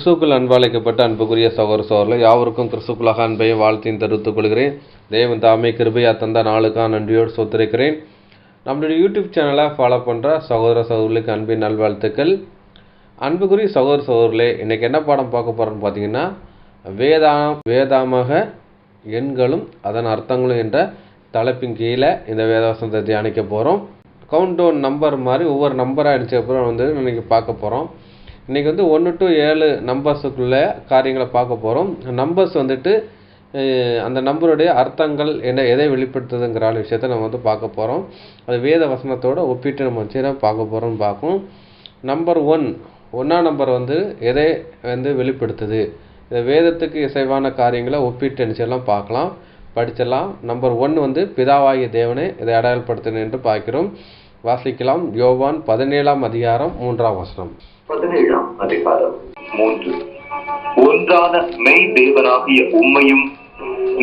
கிறிஸ்துவுக்குள் அன்பழைக்கப்பட்ட அன்புக்குரிய சகோதர சகோதரர்களே, யாவருக்கும் கிறிஸ்துக்குள்ளாக அன்பையும் வாழ்த்தையும் தெரிவித்துக் கொள்கிறேன். தேவன் தாமே கிருபையா தந்த நாளுக்காக நன்றியோடு சொத்திருக்கிறேன். நம்மளுடைய யூடியூப் சேனலை ஃபாலோ பண்ணுற சகோதர சகோதரர்களுக்கு அன்பின் நல்வாழ்த்துக்கள். அன்புக்குரிய சகோதர சகோதரர்களே, இன்றைக்கி என்ன பாடம் பார்க்க போகிறோன்னு பார்த்தீங்கன்னா, வேதாமக எண்களும் அதன் அர்த்தங்களும் என்ற தலைப்பின் கீழே இந்த வேதவசனத்தை தியானிக்க போகிறோம். கவுண்ட் டவுன் நம்பர் மாதிரி ஒவ்வொரு நம்பராக அடித்தப்பறம் இன்றைக்கி பார்க்க போகிறோம். இன்றைக்கி 1 to 7 நம்பர்ஸுக்குள்ளே காரியங்களை பார்க்க போகிறோம். நம்பர்ஸ் அந்த நம்பருடைய அர்த்தங்கள் எதை வெளிப்படுத்துதுங்கிற விஷயத்தை நம்ம பார்க்க போகிறோம். அது வேத வசனத்தோடு ஒப்பிட்டு நம்ம பார்க்க போகிறோம்னு பார்க்கும். நம்பர் 1 நம்பர் எதை வெளிப்படுத்துது, இந்த வேதத்துக்கு இசைவான காரியங்களை ஒப்பிட்டு நிச்சயம்லாம் பார்க்கலாம், படிச்சிடலாம். நம்பர் 1 பிதாவாகிய தேவனை இதை அடையாளப்படுத்தணும் என்று பார்க்கிறோம். வாசிக்கலாம். யோவான் 17ஆம் அதிகாரம் 3ஆம் வசனம். 17ஆம் அதிகாரம் 3. ஒன்றான மெய் தேவனாகிய உம்மையும்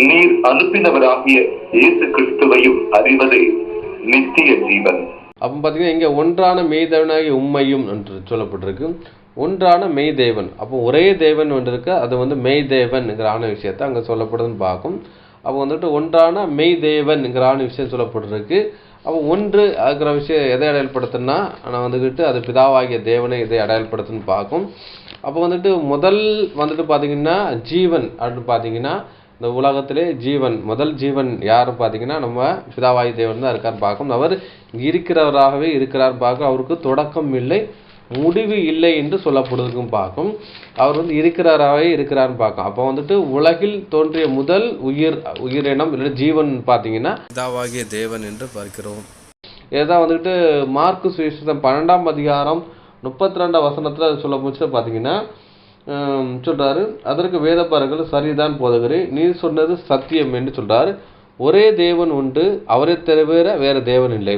நீர் அனுப்பினவராகிய இயேசு கிறிஸ்துவையும் அறிவதே நித்திய ஜீவன். அப்போ பார்த்தீங்கன்னா இங்கே ஒன்றான மெய் தேவனாகிய உம்மையும் என்று சொல்லப்பட்டிருக்கு. ஒன்றான மெய் தேவன், அப்போ ஒரே தேவன் இருக்கு, அது மெய் தேவன்ங்கிற விஷயத்தை அங்கே சொல்லப்படுதுன்னு பார்க்கும். அப்போ ஒன்றான மெய் தேவன்ங்கிற விஷயம் சொல்லப்பட்டிருக்கு. அப்போ ஒன்று இருக்கிற விஷயம் எதை அடையாளப்படுத்துன்னா நான் அது பிதாவாகிய தேவனை இதை அடையாளப்படுத்துன்னு பார்க்கும். அப்போ முதல் பார்த்தீங்கன்னா ஜீவன் அப்படின்னு பார்த்தீங்கன்னா, இந்த உலகத்திலே முதல் ஜீவன் யார் பார்த்தீங்கன்னா நம்ம பிதாவாகிய தேவன் தான் இருக்கார் பார்க்கும். அவர் இருக்கிறவராகவே இருக்கிறார் பார்க்கும். அவருக்கு தொடக்கம் இல்லை, முடிவு இல்லை என்று சொல்லப்படுவதுக்கும் பார்க்கும். அவர் இருக்கிறாராகவே இருக்கிறார்னு பார்க்கும். அப்போ உலகில் தோன்றிய முதல் உயிரினம் இல்லை ஜீவன் பார்த்தீங்கன்னா பிதாவாகிய தேவன் என்று பார்க்கிறோம். இதுதான் மார்க்கு சுவிசேஷம் 12ஆம் அதிகாரம் 32ஆம் வசனத்தில் சொல்ல முடிச்சு பார்த்தீங்கன்னா சொல்றாரு, அதற்கு வேதப்பாரர்கள் சரிதான் போதகரே, நீர் சொன்னது சத்தியம் என்று சொல்றாரு. ஒரே தேவன் உண்டு, அவரை தவிர வேறு தேவன் இல்லை.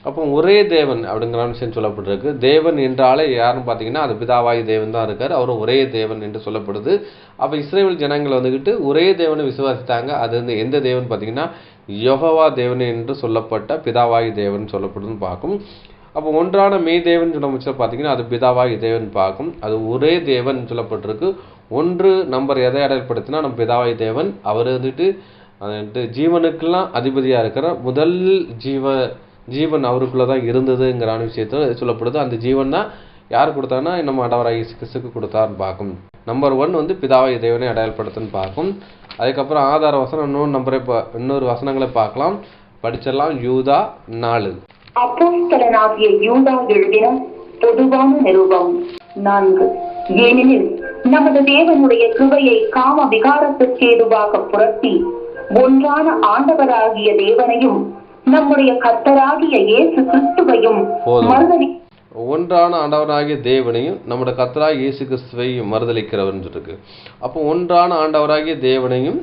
அப்போ ஒரே தேவன் அப்படிங்கிற விஷயம் சொல்லப்பட்டிருக்கு. தேவன் என்றாலே யாருன்னு பார்த்தீங்கன்னா அது பிதாவாகி தேவன் தான் இருக்கார். அவர் ஒரே தேவன் என்று சொல்லப்படுது. அப்போ இஸ்ரேல் ஜனங்கள் ஒரே தேவனை விசுவாசித்தாங்க. அது எந்த தேவன் பார்த்தீங்கன்னா யெகோவா தேவன் என்று சொல்லப்பட்ட பிதாவாகி தேவன் சொல்லப்படுதுன்னு பார்க்கும். அப்போ ஒன்றான மெய் தேவன் சொல்ல முடிச்சா பார்த்தீங்கன்னா அது பிதாவாகி தேவன் பார்க்கும். அது ஒரே தேவன் சொல்லப்பட்டிருக்கு. 1 நம்பர் எதை அடையாளப்படுத்தினா நம்ம பிதாவாகி தேவன், அவர் ஜீவனுக்கெல்லாம் அதிபதியாக இருக்கிற முதல் ஜீவன் அவருக்குள்ளே தான் இருந்ததுங்கிற விஷயத்தை சொல்லப்படுது. அந்த ஜீவன் தான் யார் கொடுத்தாங்கன்னா நம்ம ஆண்டவராகிய இயேசு கிறிஸ்துவுக்கு கொடுத்தாருன்னு பார்க்கும். நம்பர் 1 பிதாவாகிய தேவனை அடையாளப்படுத்துன்னு பார்க்கும். அதுக்கப்புறம் ஆதார வசனம் இன்னொரு வசனங்களை பார்க்கலாம், படிச்சிடலாம். யூதா 4. அப்போஸ்தலனாகிய யூதா எழுதின பொதுவான நிருபம் 4. ஏனெனில் நமது தேவனுடைய கிருபையை காம விகாரத்திற்கேதுவாக புரட்டி ஒன்றான ஆண்டவராகிய தேவனையும் நம்முடைய கர்த்தராகிய இயேசு கிறிஸ்துவையும் ஒன்றான ஆண்டவராகிய தேவனையும் நம்முடைய கர்த்தராகிய இயேசு கிறிஸ்துவையும் மறுதலிக்கிறவர் இருக்கு. அப்போ ஒன்றான ஆண்டவராகிய தேவனையும்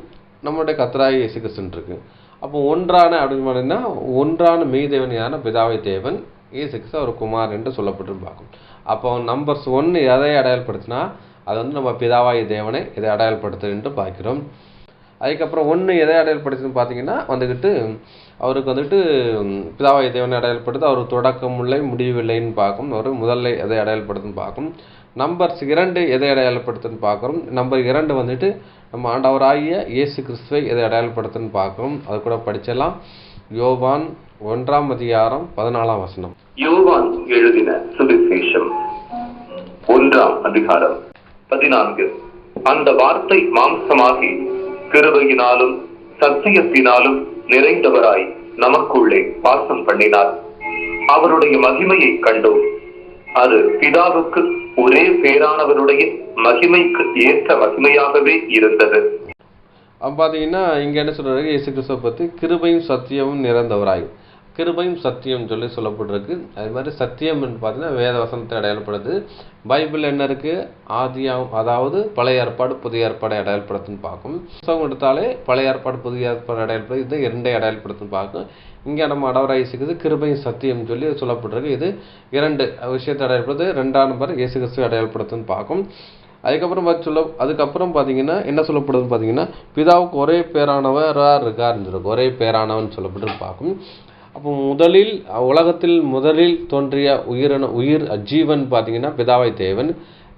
நம்முடைய கர்த்தராகிய இயேசு கிறிஸ்து இருக்கு. அப்போ ஒன்றான அப்படின்னு பார்த்தீங்கன்னா ஒன்றான மெய் தேவன் யாருன்னா பிதாவாகிய தேவன், இயேசு கிறிஸ்து அவர் குமார் என்று சொல்லப்பட்டு பார்க்கும். அப்போ நம்பர்ஸ் 1 எதை அடையாளப்படுத்தினா அது நம்ம பிதாவாகிய தேவனை இதை அடையாளப்படுத்து என்று பார்க்கிறோம். அதுக்கப்புறம் 1 எதை அடையாளப்படுத்துன்னு பார்த்தீங்கன்னா அவருக்கு பிதாவாகிய தேவனை அடையாளப்படுத்து, அவர் தொடக்கம் இல்லை முடிவில்லைன்னு பார்க்கும். அவர் முதல்ல எதை அடையாளப்படுத்துன்னு பார்க்கும். நம்பர்ஸ் 2 எதை அடையாளப்படுத்துன்னு பார்க்குறோம். நம்பர் 2 நம்ம ஆண்டவராகிய இயேசு கிறிஸ்துவை எதை அடையாளப்படுத்துன்னு பார்க்குறோம். அது கூட படிச்சிடலாம். யோவான் 1ஆம் அதிகாரம் 14ஆம் வசனம். யோவான் எழுதின சுவிசேஷம் 1ஆம் அதிகாரம் 14. அந்த வார்த்தை மாம்சமாகி கிருபையினாலும் சத்தியத்தினாலும் நிறைந்தவராய் நமக்குள்ளே வாசம் பண்ணினார். அவருடைய மகிமையை கண்டோம். அது பிதாவுக்கு ஒரே பேரானவருடைய மகிமைக்கு ஏற்ற மகிமையாகவே இருந்தது. பார்த்தீங்கன்னா இங்க என்ன சொல்றாரு, இயேசு கிறிஸ்துவை பற்றி கிருபையும் சத்தியமும் நிறைந்தவராய், கிருபையும் சத்தியம் சொல்லப்பட்டிருக்கு. அது மாதிரி சத்தியம் பார்த்தீங்கன்னா வேத வசனத்தை அடையாளப்படுது. பைபிள் என்ன இருக்கு, அதாவது பழைய ஏற்பாடு புதிய ஏற்பாடு அடையாளப்படுத்துன்னு பார்க்கும். புத்தகம் எடுத்தாலே பழைய ஏற்பாடு புதிய ஏற்பாடு அடையாளப்படுது, இது 2 அடையாளப்படுத்துன்னு பார்க்கும். இங்கே நம்ம ஆண்டவராகிய இயேசு கிறிஸ்து கிருபையும் சத்தியம் சொல்லப்பட்டிருக்கு. இது 2 விஷயத்தை அடையாளப்படுது. 2ஆம் நம்பர் இயேசு கிறிஸ்து அடையாளப்படுத்துன்னு பார்க்கும். அதுக்கப்புறம் பார்த்தீங்கன்னா என்ன சொல்லப்படுதுன்னு பார்த்தீங்கன்னா பிதாவுக்கு ஒரே பேரானவராக இருக்காருன்னு ஒரே பேரானவன் சொல்லப்பட்டு பார்க்கும். அப்போ உலகத்தில் முதலில் தோன்றிய உயிர் ஜீவன் பார்த்தீங்கன்னா பிதாவாகிய தேவன்.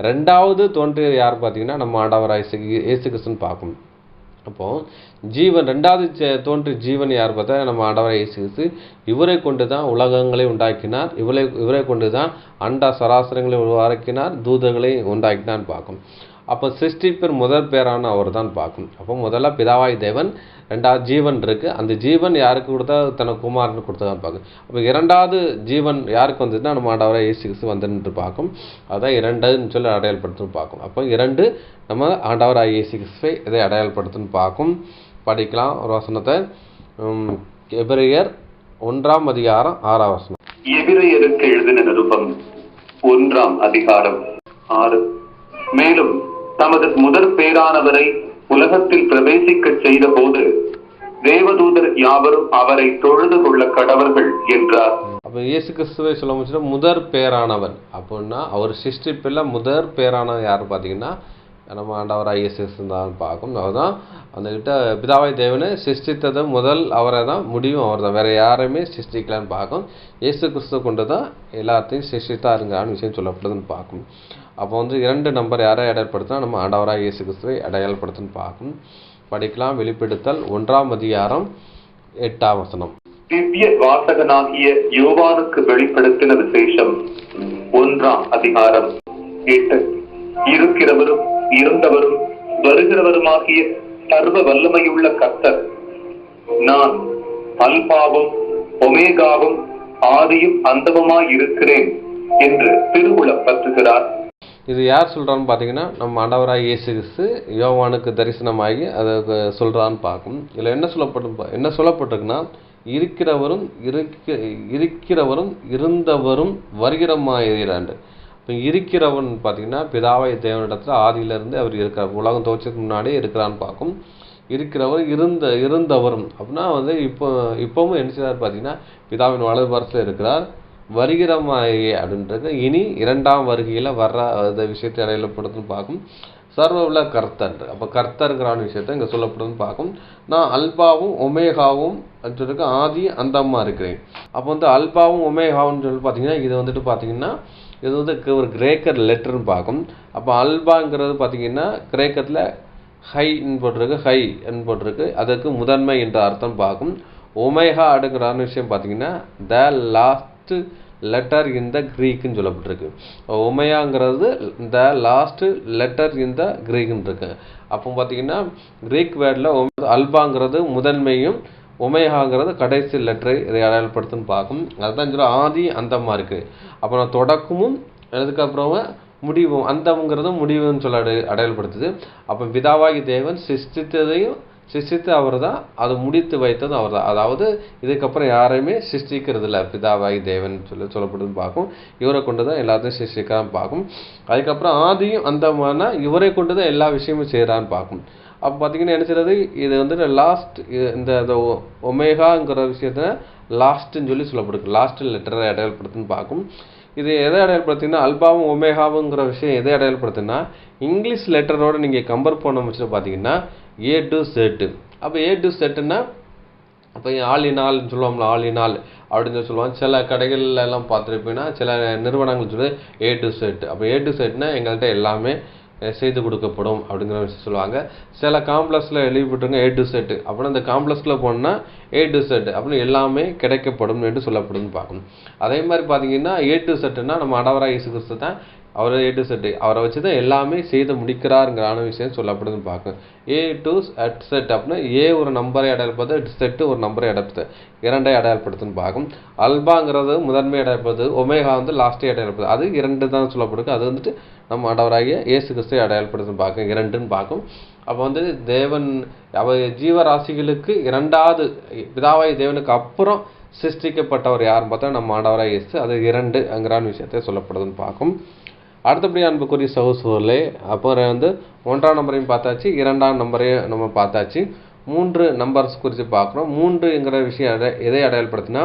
ரெண்டாவது தோன்றியது யார் பார்த்தீங்கன்னா நம்ம ஆண்டவராய் இயேசு கிறிஸ்துன்னு பார்க்கும். அப்போது ஜீவன் ரெண்டாவது தோன்றிய ஜீவன் யார் பார்த்தா நம்ம ஆண்டவராய் இயேசு கிறிஸ்து. இவரை கொண்டு தான் உலகங்களை உண்டாக்கினார். இவரை கொண்டு தான் அண்ட சராசரங்களை உருவாக்கினார், தூதர்களை உண்டாக்கினான்னு பார்க்கும். அப்போ சிருஷ்டிப்பின் முதல் பேரான அவர் தான் பார்க்கும். அப்போ முதல்ல பிதாவாய் தேவன், ரெண்டாவது ஜீவன் இருக்குது. அந்த ஜீவன் யாருக்கு கொடுத்தா தனக்கு குமாரனுக்கு கொடுத்ததான் பார்க்கும். அப்போ இரண்டாவது ஜீவன் யாருக்கு வந்ததுன்னா நம்ம ஆண்டவராய் இயேசு கிறிஸ்து வந்துட்டு பார்க்கும். அதுதான் இரண்டுன்னு சொல்லி அடையாளப்படுத்துன்னு பார்க்கும். அப்போ இரண்டு நம்ம ஆண்டவராய் இயேசு கிறிஸ்துவை இதை அடையாளப்படுத்துன்னு பார்க்கும். படிக்கலாம் ஒரு வசனத்தை. எபிரேயர் 1ஆம் அதிகாரம் 6ஆம் வசனம். எபிரேயருக்கு எழுதின நிருபம் 1ஆம் அதிகாரம் 6. மேலும் தமது முதற் பேரானவரை உலகத்தில் பிரவேசிக்க செய்த போது தேவதூதர் யாவரும் அவரை தொழுது கொள்ள கடவர்கள் என்றார். அப்போ இயேசு கிறிஸ்துவை சொல்ல முடிச்சுன்னா முதற் பேரானவன் அப்படின்னா அவர் சிருஷ்டிப்பில் முதற் பேரானவன் யார் பார்த்தீங்கன்னா நம்ம ஆண்டவராய் இயேசு கிறிஸ்து தான் பார்க்கும். அவர் தான் அந்த கிட்ட பிதாவாய் தேவனை சிருஷ்டித்தது முதல் அவரை தான், முடிவும் அவர் தான், வேற யாரையுமே சிருஷ்டிக்கலான்னு பார்க்கும். இயேசு கிறிஸ்துவ கொண்டு தான் எல்லாத்தையும் சிருஷ்டித்தாருங்கிறான்னு விஷயம் சொல்லப்படுதுன்னு பார்க்கும். அப்போ இரண்டு நம்பர் யாரை அடையாளப்படுத்தினா நம்ம ஆண்டவராய் இயேசு கிறிஸ்துவை அடையாளப்படுத்துன்னு பார்க்கும். படிக்கலாம். வெளிப்படுத்தல் 1ஆம் அதிகாரம் 8ஆம் வசனம். திவ்ய வாசகனாகிய யோவானுக்கு வெளிப்படுத்தின விசேஷம் 1ஆம் அதிகாரம் 8. இருக்கிறவரும் இருந்தவரும் வருகிறவருமாகிய சர்வ வல்லமையுள்ள கர்த்தர், நான் அல்பாவும் ஒமேகாவும் ஆதியும் அந்தமுமாய் இருக்கிறேன் என்று திருவுளப்பற்றுகிறார். இது யார் சொல்கிறான்னு பார்த்தீங்கன்னா நம்ம ஆண்டவராய் இயேசு கிறிஸ்து யோவானுக்கு தரிசனமாகி அதை சொல்கிறான்னு பார்க்கும். இதில் என்ன சொல்லப்பட்டிருக்குன்னா இருக்கிறவரும் இருந்தவரும் வருகிறமாயிராண்டு. இப்போ இருக்கிறவன் பார்த்தீங்கன்னா பிதாவை தேவனிடத்தில் ஆதியிலிருந்து அவர் இருக்கிறார், உலகம் தோற்றத்துக்கு முன்னாடியே இருக்கிறான்னு பார்க்கும். இருக்கிறவர் இருந்தவரும் அப்படின்னா இப்போவும் என்ன செய்கிறார் பார்த்தீங்கன்னா பிதாவின் வலது பாரத்தில் இருக்கிறார். வருகிறமாயே அப்படின்றது இனி இரண்டாம் வருகையில் வர்ற அந்த விஷயத்தை அடையாளப்படுத்துன்னு பார்க்கும். சர்வ உள்ள கர்த்தர், அப்போ கர்த்தருங்கிறான விஷயத்தை இங்கே சொல்லப்படுதுன்னு பார்க்கும். நான் அல்பாவும் ஒமேகாவும் சொல்லிட்டு ஆதி அந்தமா இருக்கிறேன். அப்போ அல்பாவும் ஒமேகாவும் சொல்லி பார்த்தீங்கன்னா இது பார்த்தீங்கன்னா இது ஒரு கிரேக்கர் லெட்டர்னு பார்க்கும். அப்போ அல்பாங்கிறது பார்த்தீங்கன்னா கிரேக்கத்தில் ஹைன்னு போட்டிருக்கு, ஹைன்னு போட்டிருக்கு, அதுக்கு முதன்மை என்ற அர்த்தம் பார்க்கும். ஒமேகா அடுங்கிறான விஷயம் பார்த்தீங்கன்னா த லாஸ்ட் லெட்டர் இன் த க்ரீக்குன்னு சொல்லப்பட்டிருக்கு. ஒமேயாங்கிறது த லாஸ்ட் லெட்டர் இன் த க்ரீக்குன்னு இருக்கு. அப்போ பார்த்தீங்கன்னா கிரீக் வேர்டில் அல்பாங்கிறது முதன்மையும் ஒமேகாங்கிறது கடைசி லெட்டரை இதை அடையாளப்படுத்துன்னு பார்க்கும். அதுதான் சொல்ல ஆதி அந்தமாக இருக்குது. அப்புறம் தொடக்கமும் அதுக்கப்புறமா முடிவும், அந்தம்ங்கிறதும் முடிவுன்னு சொல்ல அடையாளப்படுத்துது. அப்போ பிதாவாகி தேவன் சிருஷ்டித்து அவர் தான், அது முடித்து வைத்ததும் அவர் தான். அதாவது இதுக்கப்புறம் யாரையுமே சிருஷ்டிக்கிறது இல்லை, பிதாவாகி தேவன் சொல்லப்படுதுன்னு பார்க்கும். இவரை கொண்டு தான் எல்லாத்தையும் சிருஷ்டிக்கிறான்னு பார்க்கும். அதுக்கப்புறம் ஆதியும் அந்தமான இவரை கொண்டு தான் எல்லா விஷயமும் செய்கிறான்னு பார்க்கும். அப்போ பார்த்தீங்கன்னா என்ன செய்யறது, இது லாஸ்ட், இந்த ஒமேகாங்கிற விஷயத்த லாஸ்ட்டுன்னு சொல்லப்படுது, லாஸ்ட் லெட்டரை அடையாளப்படுத்துன்னு பார்க்கும். இது எதை அடையாளப்படுத்தினா அல்பாவும் ஒமேகாவுங்கிற விஷயம் எதை அடையாளப்படுத்தினா இங்கிலீஷ் லெட்டரோடு நீங்கள் கம்பேர் பண்ண வச்சு பார்த்தீங்கன்னா ஏ டு செட்டு. அப்போ ஏ டு செட்டுன்னா அப்போ ஆல் இன் ஆல்னு சொல்லுவோம்ல, ஆல் இன் ஆல் அப்படின்னு சொல்லுவாங்க. சில கடைகள்ல எல்லாம் பார்த்துருப்பீங்கன்னா சில நிறுவனங்கள் சொல்லி ஏ டு செட். அப்போ ஏ டு செட்னா எங்கள்கிட்ட எல்லாமே செய்து கொடுக்கப்படும் அப்படிங்கிற விஷயம் சொல்லுவாங்க. சில காம்ப்ளெக்ஸில் எழுதிப்பட்டுருங்க ஏ டு செட்டு. அப்படின்னா இந்த காம்ப்ளெக்ஸில் போனால் ஏ டு செட் அப்படின்னு எல்லாமே கிடைக்கப்படும் என்று சொல்லப்படும்னு பார்க்கணும். அதே மாதிரி பார்த்தீங்கன்னா ஏ டு செட்டுன்னா நம்ம ஆண்டவராய் இயேசு கிறிஸ்து தான் அவர் ஏ டு செட்டு, அவரை வச்சு தான் எல்லாமே செய்து முடிக்கிறாருங்கிறான விஷயம் சொல்லப்படுதுன்னு பார்க்கணும். ஏ டு செட் அப்படின்னா ஏ ஒரு நம்பரை அடையாளப்படுத்து, செட்டு ஒரு நம்பரை இரண்டை அடையாளப்படுத்துன்னு பார்க்கும். அல்பாங்கிறது முதன்மை அடையாளப்படுது, ஒமேகா லாஸ்ட்டே அடையாளப்படுது, அது இரண்டு தான் சொல்லப்படுது. அது நம்ம ஆண்டவராகிய இயேசு கிறிஸ்துவை அடையாளப்படுத்துன்னு பார்க்கும், இரண்டுன்னு பார்க்கும். அப்போ தேவன் ஜீவராசிகளுக்கு இரண்டாவது பிதாவாய் தேவனுக்கு அப்புறம் சிருஷ்டிக்கப்பட்டவர் யாருன்னு பார்த்தா நம்ம ஆண்டவராய் இயேசு, அது இரண்டுங்கிறான விஷயத்தை சொல்லப்படுதுன்னு பார்க்கும். அடுத்தபடி அன்புக்குரிய சகோதரர்களே, அப்புறம் 1ஆம் நம்பரையும் பார்த்தாச்சு, 2ஆம் நம்பரையும் நம்ம பார்த்தாச்சு. 3 நம்பர்ஸ் குறித்து பார்க்குறோம். 3ங்கிற விஷயம் எதை அடையாளப்படுத்தினா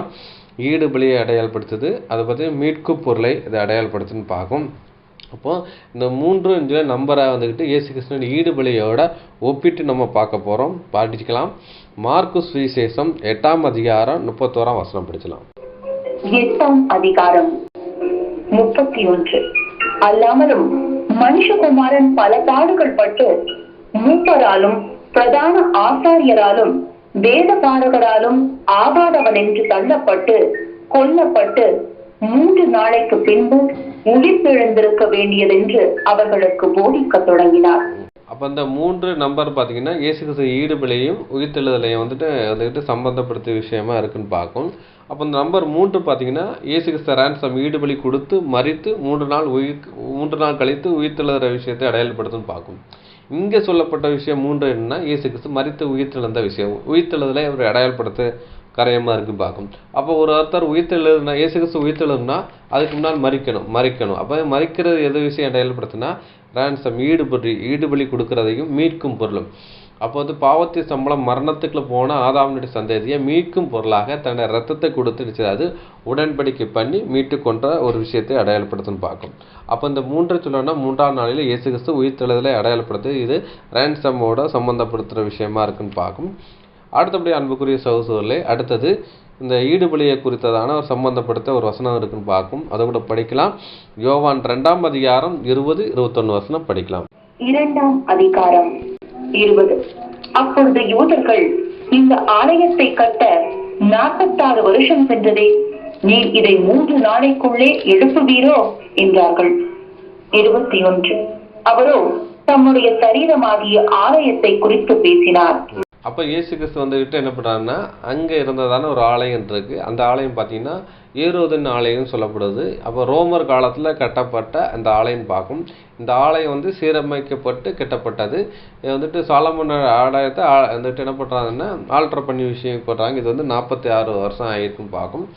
ஈடு பலியை அடையாளப்படுத்துது, அதை பற்றி மீட்கு பொருளை இதை அடையாளப்படுத்துன்னு பார்க்கும். அப்போது இந்த 3 நம்பரை இயேசு கிறிஸ்துவின் ஈடு பலியோட ஒப்பிட்டு நம்ம பார்க்க போகிறோம். பாடிக்கலாம். மார்க்கு சுவிசேஷம் 8ஆம் அதிகாரம் 31ஆம் வசனம் படிக்கலாம். 8ஆம் அதிகாரம் 31. அல்லாமலும் மனுஷகுமாரன் பல பாடுகள் பட்டு மூப்பராலும் பிரதான ஆசாரியராலும் வேத பாரகராலும் ஆகாதவன் என்று தள்ளப்பட்டு கொல்லப்பட்டு 3 நாளைக்கு பின்பு உயிர்த்தெழுந்திருக்க வேண்டியதென்று அவர்களுக்கு போதிக்க தொடங்கினார். அப்போ அந்த 3 நம்பர் பார்த்தீங்கன்னா இயேசு கிறிஸ்து ஈடுபலியும் உயிர்த்தெழுதலையும் வந்துட்டு சம்பந்தப்படுத்திய விஷயமா இருக்குன்னு பார்க்கும். அப்போ இந்த நம்பர் 3 பார்த்தீங்கன்னா இயேசு கிறிஸ்து ரேன்சம் ஈடுபலி கொடுத்து மரித்து 3 நாள் கழித்து உயிர்த்தெழுகிற விஷயத்தை அடையாளப்படுத்துன்னு பார்க்கும். இங்கே சொல்லப்பட்ட விஷயம் 3 என்னன்னா இயேசு கிறிஸ்து மரித்து உயிர்த்தெழுந்த விஷயம், உயிர்த்தெழுதலை அவர் அடையாளப்படுத்த கரையமாக இருக்குன்னு பார்க்கும். அப்போ ஒருத்தர் உயிர்த்தெழுதுனா இயேசு கிறிஸ்து உயிர்த்தெழுதுனா அதுக்கு முன்னால் மறிக்கணும். அப்போ மறிக்கிறது எது விஷயம் அடையாளப்படுத்தினா ரேன்சம் ஈடுபலி கொடுக்கறதையும் மீட்கும் பொருளும். அப்போ வந்து பாவத்தின் சம்பளம் மரணத்துக்குள்ள போன ஆதாமுடைய சந்ததியை மீட்கும் பொருளாக தன்னுடைய ரத்தத்தை கொடுத்து அது உடன்படிக்கை பண்ணி மீட்டு கொன்ற ஒரு விஷயத்தை அடையாளப்படுத்துன்னு பார்க்கும். அப்போ இந்த 3 சொல்லணும்னா 3ஆம் நாளில் இயேசு கிறிஸ்து உயிர்த்தெழுதலை அடையாளப்படுத்து இது ரேன்சமோட சம்பந்தப்படுத்துகிற விஷயமா இருக்குன்னு பார்க்கும். அடுத்தபடி அன்புக்குரிய சகோதரர்களே, அடுத்தது இந்த ஈடுபலியை குறித்ததான ஒரு சம்பந்தப்படுத்த ஒரு வசனம் இருக்குன்னு பார்க்கும். அதை கூட படிக்கலாம். யோவான் 2ஆம் அதிகாரம் 20-21 வசனம் படிக்கலாம். 2ஆம் அதிகாரம் 20. அப்பொழுது யூதர்கள், இந்த ஆலயத்தை கட்ட 46 வருஷம் சென்றதே, நீர் இதை 3 நாளைக்குள்ளே எழுப்புவீரோ என்றார்கள். 21. அவரோ தம்முடைய சரீரமாகிய ஆலயத்தை குறித்து பேசினார். அப்போ இயேசு கிறிஸ்து வந்துக்கிட்டு என்ன பண்ணுறாருன்னா அங்கே இருந்ததான ஒரு ஆலயம் இருக்குது. அந்த ஆலயம் பார்த்தீங்கன்னா ஏரோதின் ஆலயம் சொல்லப்படுது. அப்போ ரோமர் காலத்தில் கட்டப்பட்ட அந்த ஆலயம் பார்க்கும். இந்த ஆலயம் வந்து சீரமைக்கப்பட்டு கட்டப்பட்டது. இது வந்துட்டு சாலமோன் ஆலயத்தை வந்துட்டு என்ன பண்ணுறாங்கன்னா ஆல்ட்ரு பண்ணி விஷயம் போடுறாங்க. இது வந்து 46 வருஷம் ஆகிருக்குன்னு பார்க்கும்.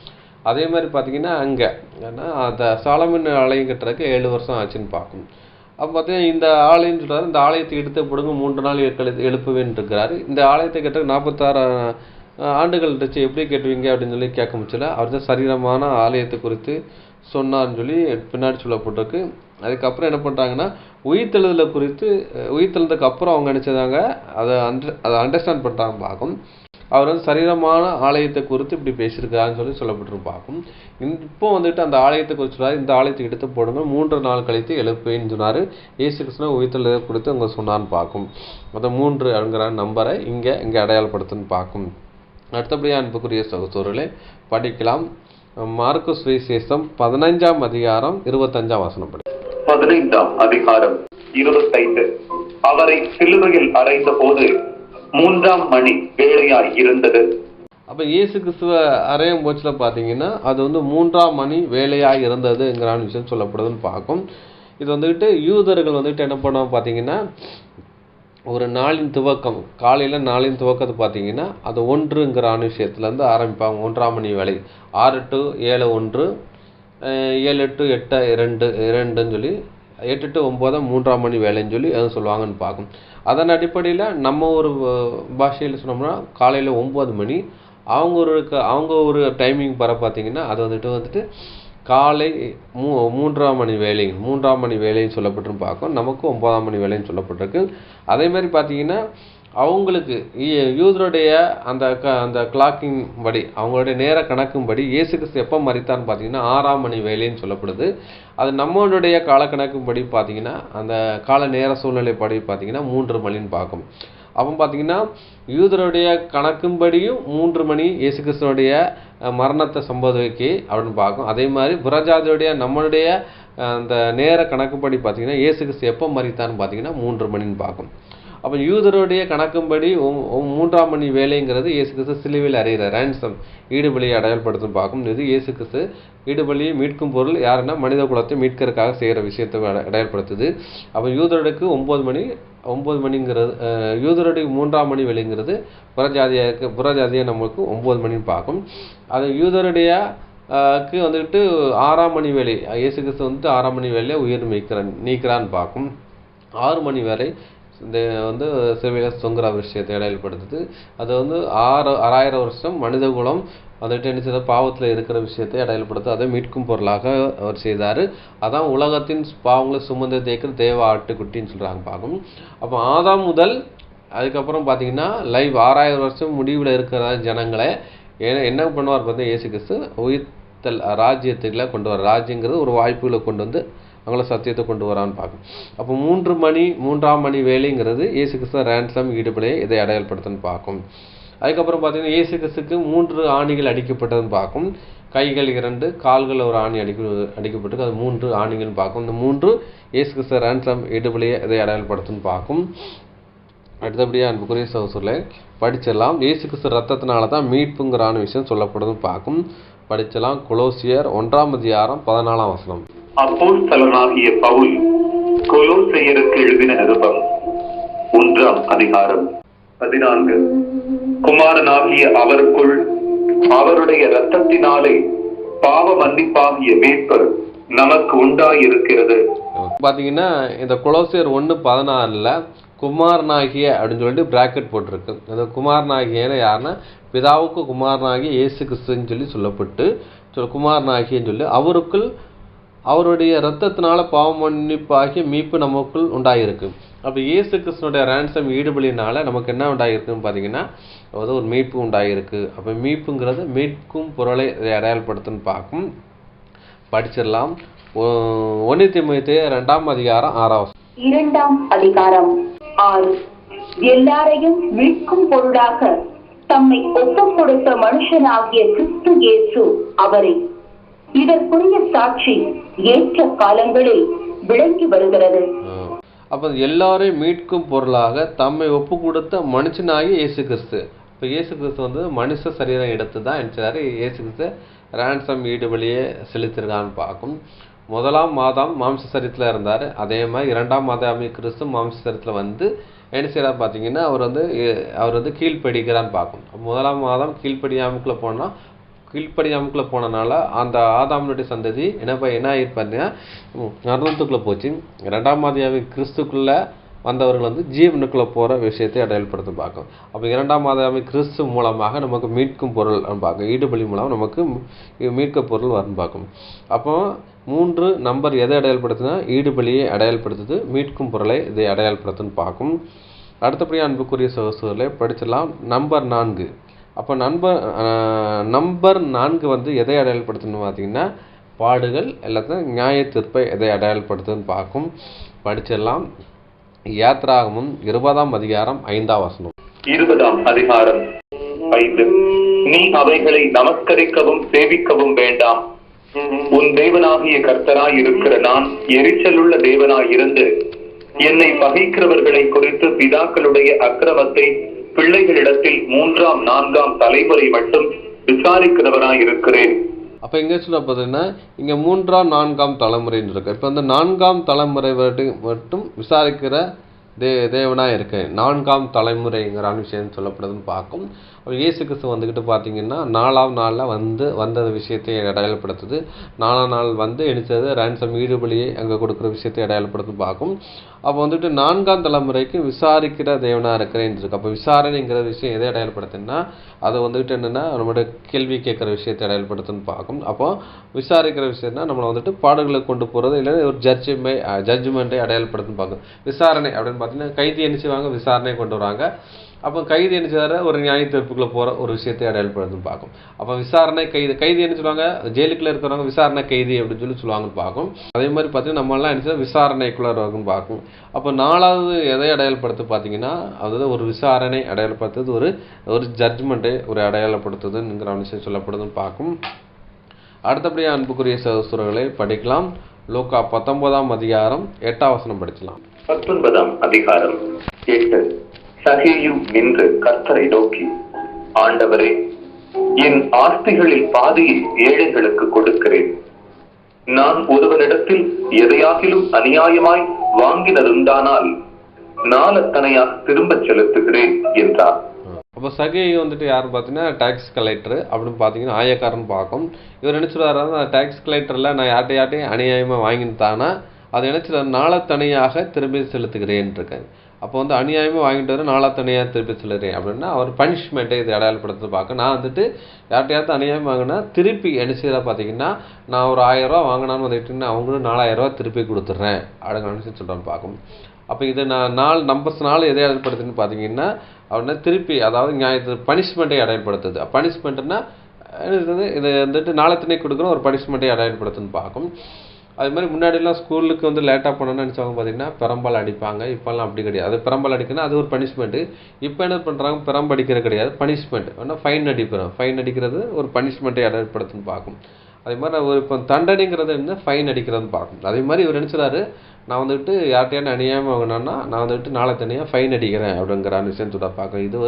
அதே மாதிரி பார்த்தீங்கன்னா அங்கே ஏன்னா அந்த சாலமோன் ஆலயம் கட்டுறதுக்கு 7 வருஷம் ஆச்சுன்னு பார்க்கும். அப்போ பார்த்தீங்கன்னா இந்த ஆலயம் சொல்கிறாரு, இந்த ஆலயத்தை எடுத்து போடுங்க 3 நாள் எழுப்புவேன்னு இருக்கிறாரு. இந்த ஆலயத்தை கட்ட 46 ஆண்டுகள் இருந்துச்சு, எப்படி கேட்டுவீங்க அப்படின்னு சொல்லி கேட்க முடியல. அவர் தான் சரீரமான ஆலயத்தை குறித்து சொன்னார்னு சொல்லி பின்னாடி சொல்லப்பட்டிருக்கு. அதுக்கப்புறம் என்ன பண்ணுறாங்கன்னா உயிர்த்தெழுதலை குறித்து உயிர்த்தெழுந்ததுக்கு அப்புறம் அவங்க நினச்சதாங்க அதை அண்டர்ஸ்டாண்ட் பண்ணுறாங்க பார்க்கும். அவர் வந்து சரீரமான ஆலயத்தை குறித்து இப்படி பேசியிருக்காருன்னு சொல்லி சொல்லப்பட்டிருப்பாக்கும். இப்போ வந்துட்டு அந்த ஆலயத்தை குறித்து சொன்னார், இந்த ஆலயத்தை எடுத்து போடுங்க 3 நாள் கழித்து எழுப்புன்னு சொன்னார். இயேசு கிறிஸ்து உயிர்த்தெழுதலை குறித்து அவங்க சொன்னான்னு பார்க்கும். அந்த 3ங்கிற நம்பரை இங்கே அடையாளப்படுத்துன்னு பார்க்கும். அடுத்தபடியாக அன்புக்குரிய சகோதரர்களே படிக்கலாம். மார்க்கு சுவிசேஷம் 15ஆம் அதிகாரம் 25ஆம் வசனம் படி. 15ஆம் அதிகாரம் 25. அவரை சிலுவையில் அறைந்த போது 3ஆம் மணி வேளையாய் இருந்தது. அப்போ இயேசு கிறிஸ்துவ அறையும் போச்சுல பார்த்தீங்கன்னா அது வந்து 3ஆம் மணி வேலையாக இருந்ததுங்கிற விஷயம் சொல்லப்படுதுன்னு பார்க்கும். இது வந்துக்கிட்டு யூதர்கள் வந்துட்டு என்ன பண்ணுவோம் பார்த்தீங்கன்னா ஒரு நாளின் துவக்கம் காலையில் நாளின் துவக்கத்தை பார்த்தீங்கன்னா அது 1ங்கிற விஷயத்துலேருந்து ஆரம்பிப்பாங்க. 1ஆம் மணி வேலை 6 to 7 1, 7 to 8 2ன்னு சொல்லி 8 to 9 3ஆம் மணி வேலைன்னு சொல்லி எதுவும் சொல்லுவாங்கன்னு பார்க்கும். அதன் அடிப்படையில் நம்ம ஒரு பாஷையில் சொன்னோம்னா காலையில் 9 மணி, அவங்க ஒரு டைமிங் வர பார்த்தீங்கன்னா அது வந்துட்டு காலை 3ஆம் மணி வேலைன்னு சொல்லப்பட்டுன்னு பார்க்கும். நமக்கு 9ஆம் மணி வேலைன்னு சொல்லப்பட்டிருக்கு. அதே மாதிரி பார்த்தீங்கன்னா அவங்களுக்கு யூதருடைய அந்த கிளாக்கிங் படி அவங்களுடைய நேர கணக்கும் படி இயேசு கிறிஸ்து எப்போ மரித்தான்னு பார்த்தீங்கன்னா 6ஆம் மணி வேலைன்னு சொல்லப்படுது. அது நம்மளுடைய காலக்கணக்கும் படி பார்த்தீங்கன்னா அந்த கால நேர சூழ்நிலை படி பார்த்தீங்கன்னா 3 மணின்னு பார்க்கும். அப்போ பார்த்தீங்கன்னா யூதருடைய கணக்கும்படியும் 3 மணி இயேசு கிறிஸ்துவனுடைய மரணத்தை சம்பவிக்கு அப்படின்னு பார்க்கும். அதே மாதிரி புறஜாதியுடைய நம்மளுடைய அந்த நேர கணக்குப்படி பார்த்தீங்கன்னா இயேசு கிறிஸ்து எப்போ மரித்தான்னு பார்த்தீங்கன்னா 3 மணின்னு பார்க்கும். அப்போ யூதருடைய கணக்கும்படி 3ஆம் மணி வேலைங்கிறது இயேசு கிறிஸ்து சிலுவையில் அறையிற ரேன்சம் ஈடுபலியை அடையாளப்படுத்துன்னு பார்க்கும். இது இயேசு கிறிஸ்து ஈடுபலியை மீட்கும் பொருள் யாருன்னா மனித குலத்தை மீட்கிறதுக்காக செய்கிற விஷயத்தை அடையாளப்படுத்துது. அப்போ யூதருக்கு 9 மணிங்கிறது யூதருடைய 3ஆம் மணி வேலைங்கிறது புறஜாதியாக நம்மளுக்கு 9 மணின்னு பார்க்கும். அது யூதருடைய வந்துட்டு 6ஆம் மணி வேலை இயேசு கிறிஸ்து வந்துட்டு 6ஆம் மணி வேலையை உயிர் நீக்கிறான்னு பார்க்கும். 6 மணி வரை இந்த வந்து சிலுவையில் தொங்குற விஷயத்தை இடையப்படுத்துது. அது வந்து 6000 வருஷம் மனித குலம் வந்துட்டு என்ன செய்த பாவத்தில் இருக்கிற விஷயத்தை இடையப்படுத்து அதை மீட்கும் பொருளாக அவர் செய்தார். அதான் உலகத்தின் பாவங்களை சுமந்து தேய்க்கிற தேவ ஆட்டுக்குட்டின்னு சொல்கிறாங்க பார்க்கும். அப்போ ஆதாம் முதல் அதுக்கப்புறம் பார்த்தீங்கன்னா லைவ் 6000 வருஷம் முடிவில் இருக்கிற ஜனங்களை என்ன பண்ணுவார் பார்த்தீங்கன்னா இயேசு கிறிஸ்து உயிர்த்தல் ராஜ்யத்துக்குள்ள கொண்டு வர ராஜ்யங்கிறது ஒரு வாய்ப்புகளை கொண்டு வந்து அவங்கள சத்தியத்தை கொண்டு வரான்னு பார்க்கும். அப்போ 3ஆம் மணி வேலைங்கிறது இயேசு கிறிஸ்து ரேன்சம் ஈடுபடியை இதை அடையாளப்படுத்துன்னு பார்க்கும். அதுக்கப்புறம் பார்த்தீங்கன்னா இயேசு கிறிஸ்துக்கு 3 ஆணிகள் அடிக்கப்பட்டதுன்னு பார்க்கும். கைகள் 2, கால்கள் ஒரு ஆணி அடிக்கப்பட்டு அது 3 ஆணிகள் பார்க்கும். இந்த 3 இயேசு கிறிஸ்து ரேன்சம் ஈடுபடியை இதை அடையாளப்படுத்துன்னு பார்க்கும். அடுத்தபடியாக அன்புக்குரிய சகோதரர்களே படிச்சிடலாம். இயேசு கிறிஸ்து ரத்தத்தினால தான் மீட்புங்கிறான விஷயம் சொல்லப்படுதுன்னு பார்க்கும். படிச்சலாம். கொலோசியர் 1ஆம் அதிகாரம் 14ஆம் வசனம். அப்போஸ்தலனாகிய பவுல் கொலோசையருக்கு எழுதின நிருபம் 1ஆம் அதிகாரம் 14. குமாரனாகிய அவருக்குள் அவருடைய இரத்தத்தினாலே பாவ மன்னிப்பாகிய மீட்பு நமக்கு உண்டாயிருக்கிறது. பார்த்தீங்கன்னா இந்த கொலோசியர் 1:16 குமாரனாகிய அப்படின்னு சொல்லிட்டு பிராக்கெட் போட்டிருக்கு. அந்த குமாரனாகிய யாருன்னா பிதாவுக்கு குமாரனாகிய இயேசு கிறிஸ்துன்னு சொல்லப்பட்டு குமாரனாகியன்னு சொல்லி அவருக்குள் அவருடைய இரத்தத்தினால பாவ மன்னிப்பாகிய மீட்பு நமக்குள் உண்டாயிருக்கு. அப்போ இயேசு கிறிஸ்துனுடைய ரேன்சம் ஈடுபடினால நமக்கு என்ன உண்டாயிருக்குன்னு பார்த்தீங்கன்னா அதாவது ஒரு மீட்பு உண்டாயிருக்கு. அப்போ மீட்புங்கிறது மீட்கும் பொருளை அடையாளப்படுத்துன்னு பார்க்கும். படிச்சிடலாம். 1 தீமோத்தேயு 2ஆம் அதிகாரம் 6ஆம் 2ஆம் அதிகாரம் 6. எல்லாரையும் மீட்கும் பொருளாக தம்மை ஒப்புக் கொடுத்த மனுஷனாகிய கிறிஸ்து இயேசு அவரை. இதற்குரிய சாட்சி ஏற்ற காலங்களில் விளங்கி வருகிறது. அப்போ எல்லாரையும் மீட்கும் பொருளாக தம்மை ஒப்பு கொடுத்த மனுஷனாகிய இயேசு கிறிஸ்து. இப்போ இயேசு கிறிஸ்து வந்து மனுஷ சரீரம் எடுத்து தான் நினைச்சாரு இயேசு கிறிஸ்து ரேன்சம் ஈடுபலியே செலுத்திருக்கான்னு பார்க்கும். 1ஆம் மாதம் மாம்ச சரீரத்தில் இருந்தார். அதே மாதிரி 2ஆம் மாதம் கிறிஸ்து மாம்ச சரீரத்தில் வந்து என்ன செய்யறாரு பார்த்தீங்கன்னா அவர் வந்து கீழ்ப்படிக்கிறான்னு பார்க்கும். 1ஆம் மாதம் கீழ்ப்படியாமுக்குள்ளே போனனால அந்த ஆதாமுடைய சந்ததி என்ன ஆகிருப்பாருன்னா நரகத்துக்குள்ளே போச்சு. 2ஆம் மாதம் கிறிஸ்துக்குள்ளே வந்தவர்கள் வந்து ஜீவனுக்குள்ளே போகிற விஷயத்தை அடையாளப்படுத்த பார்க்கும். அப்போ 2ஆம் மாதம் கிறிஸ்து மூலமாக நமக்கு மீட்கும் பொருள் பார்க்கும். ஈடுபலி மூலம் நமக்கு மீட்க பொருள் வரும்னு பார்க்கும். அப்போ 3 நம்பர் எதை அடையாளப்படுத்துனா ஈடுபலியை அடையாளப்படுத்துது, மீட்கும் பொருளை இதை அடையாளப்படுத்துன்னு பார்க்கும். அடுத்தபடியாக அன்புக்குரிய சகோதரர்களை படிச்சிடலாம். நம்பர் 4. அப்போ நம்பர் 4 வந்து எதை அடையாளப்படுத்தணும்னு பார்த்தீங்கன்னா பாடுகள் எல்லாத்தையும் நியாய தீர்ப்பை எதை அடையாளப்படுத்துன்னு பார்க்கும். படிச்சிடலாம். யாத்ராகமம் 20ஆம் அதிகாரம் 5ஆம் வசனம். 20ஆம் அதிகாரம் 5. நீ அவைகளை நமஸ்கரிக்கவும் சேவிக்கவும் வேண்டாம். உன் தேவனாகிய கர்த்தராய் இருக்கிற நான் எரிச்சலுள்ள தேவனாய் இருந்து என்னை பகைக்கிறவர்களை குறித்து பிதாக்களுடைய அக்கிரமத்தை பிள்ளைகளிடத்தில் 3ஆம் 4ஆம் தலைமுறை மட்டும் விசாரிக்கிறவராய் இருக்கிறேன். அப்போ எங்கே சொல்ல பார்த்தீங்கன்னா இங்கே 3ஆம் 4ஆம் தலைமுறைன்னு இருக்கு. இப்போ அந்த 4ஆம் தலைமுறை மட்டும் விசாரிக்கிற தேவனாக இருக்கு. 4ஆம் தலைமுறைங்கிற விஷயம் சொல்லப்படுதுன்னு பார்க்கும். இயேசு கிறிஸ்து வந்துக்கிட்டு பார்த்தீங்கன்னா 4ஆம் நாளில் வந்த விஷயத்தை அடையாளப்படுத்துது. 4ஆம் நாள் வந்து எடுத்தது ரேன்சம் ஈடுபலியை அங்கே கொடுக்குற விஷயத்தை அடையாளப்படுத்துன்னு பார்க்கும். அப்போ வந்துட்டு 4ஆம் தலைமுறைக்கு விசாரிக்கிற தேவனாக இருக்கிறேன்னு இருக்கு. அப்போ விசாரணைங்கிற விஷயம் எதை அடையாளப்படுத்துன்னா அதை வந்துட்டு என்னென்னா நம்மளோட கேள்வி கேட்குற விஷயத்தை அடையாளப்படுத்துன்னு பார்க்கும். அப்போ விசாரிக்கிற விஷயம்னா நம்மளை வந்துட்டு பாடுகளை கொண்டு போகிறது இல்லை ஒரு ஜட்ஜ்மெண்ட்டை அடையாளப்படுத்துன்னு பார்க்கும். விசாரணை அப்படின்னு பார்த்தீங்கன்னா கைதி என்ன செய்வாங்க, விசாரணை கொண்டு வராங்க. அப்போ கைதி என்ன செய்வார், ஒரு நியாய தீர்ப்புக்குள்ளே போகிற ஒரு விஷயத்தை அடையாளப்படுத்துன்னு பார்க்கும். அப்போ விசாரணை கைதி என்ன சொல்லுவாங்க, ஜெயிலுக்குள்ளே இருக்கிறவங்க விசாரணை கைதி அப்படின்னு சொல்லுவாங்கன்னு பார்க்கும். அதே மாதிரி பார்த்தீங்கன்னா நம்மளாம் என்ன செய்வோம், விசாரணைக்குள்ளே இருக்குன்னு பார்க்கும். அப்போ 4வது எதை அடையாளப்படுத்து பார்த்தீங்கன்னா அதாவது ஒரு விசாரணை அடையாளப்படுத்துறது ஒரு ஜட்ஜ்மெண்ட்டை ஒரு அடையாளப்படுத்துதுங்கிற விஷயம் சொல்லப்படுதுன்னு பார்க்கும். அடுத்தபடியாக அன்புக்குரிய சகோதரர்களை படிக்கலாம். லூக்கா 19ஆம் அதிகாரம் 8ஆம் வசனம் படிக்கலாம். 19ஆம் அதிகாரம் 8. சகேயு நின்று கர்த்தரை நோக்கி, ஆண்டவரே, என் ஆஸ்திகளில் பாதியை ஏழைகளுக்கு கொடுக்கிறேன். நான் ஒருவனிடத்தில் எதையாகிலும் அநியாயமாய் வாங்கினதுண்டானால் நாலத்தனையாக திரும்ப செலுத்துகிறேன் என்றார். அப்போ சகேயு வந்துட்டு யாருன்னு பார்த்தீங்கன்னா டாக்ஸ் கலெக்டர் அப்படின்னு பார்த்தீங்கன்னா ஆயக்காரன் பார்க்கும். இவர் நினைச்சுறாரு அந்த டாக்ஸ் கலெக்டரில் நான் யார்ட்டையும் அநியாயமாக வாங்கிட்டானா அதை நினைச்சு நாளத்தனையாக திரும்பி செலுத்துகிறேன் இருக்கேன். அப்போ வந்து அநியாயமாக வாங்கிட்டு வர நாளத்தனையாக திருப்பி செலுத்துகிறேன் அப்படின்னா அவர் பனிஷ்மெண்ட்டை இதை அடையாளப்படுத்த பார்க்க நான் வந்துட்டு யார்ட்டையாவது அநியாயம் வாங்கினா திருப்பி என்ன செய்யறா பார்த்தீங்கன்னா நான் ஒரு 1000 ரூபா வாங்கினான்னு வந்துட்டுன்னா அவங்களும் 4000 ரூபா திருப்பி கொடுத்துட்றேன் அப்படின்னு நினச்சி சொல்கிறான்னு பார்க்கும். அப்போ இது நான் நம்பர்ஸ் 4 எதை அடையாளப்படுத்துன்னு பார்த்தீங்கன்னா அப்படின்னா திருப்பி அதாவது நியாயத்து பனிஷ்மெண்ட்டை அடையாளப்படுத்துது. பனிஷ்மெண்ட்னா இது வந்துட்டு நாளத்தினை கொடுக்குற ஒரு பனிஷ்மெண்ட்டை அடையாளப்படுத்துன்னு பார்க்கும். அது மாதிரி முன்னாடிலாம் ஸ்கூலுக்கு வந்து லேட்டாக போனோன்னு நினச்சவங்க பார்த்தீங்கன்னா பெரம்பால் அடிப்பாங்க. இப்போல்லாம் அப்படி கிடையாது. அது பெரம்பால் அடிக்கணும், அது ஒரு பனிஷ்மெண்ட்டு. இப்போ என்ன பண்ணுறாங்க, பெரம்பு அடிக்கிறது கிடையாது, பனிஷ்மெண்ட். ஆனால் ஃபைன் அடிக்கிறோம். ஃபைன் அடிக்கிறது ஒரு பனிஷ்மெண்ட்டை ஏற்படுத்துன்னு பார்க்கும். அதே மாதிரி நான் ஒரு இப்போ தண்டனைங்கிறது என்ன, ஃபைன் அடிக்கிறதுன்னு பார்க்கும். அதே மாதிரி இவர் நினச்சிடாரு, நான் வந்துட்டு யார்கிட்டையான அணியாமல் வாங்கினேன்னா நான் வந்துட்டு நாளை தனியாக ஃபைன் அடிக்கிறேன் அப்படிங்கிற விஷயம் சொல்ல பார்க்கும். இது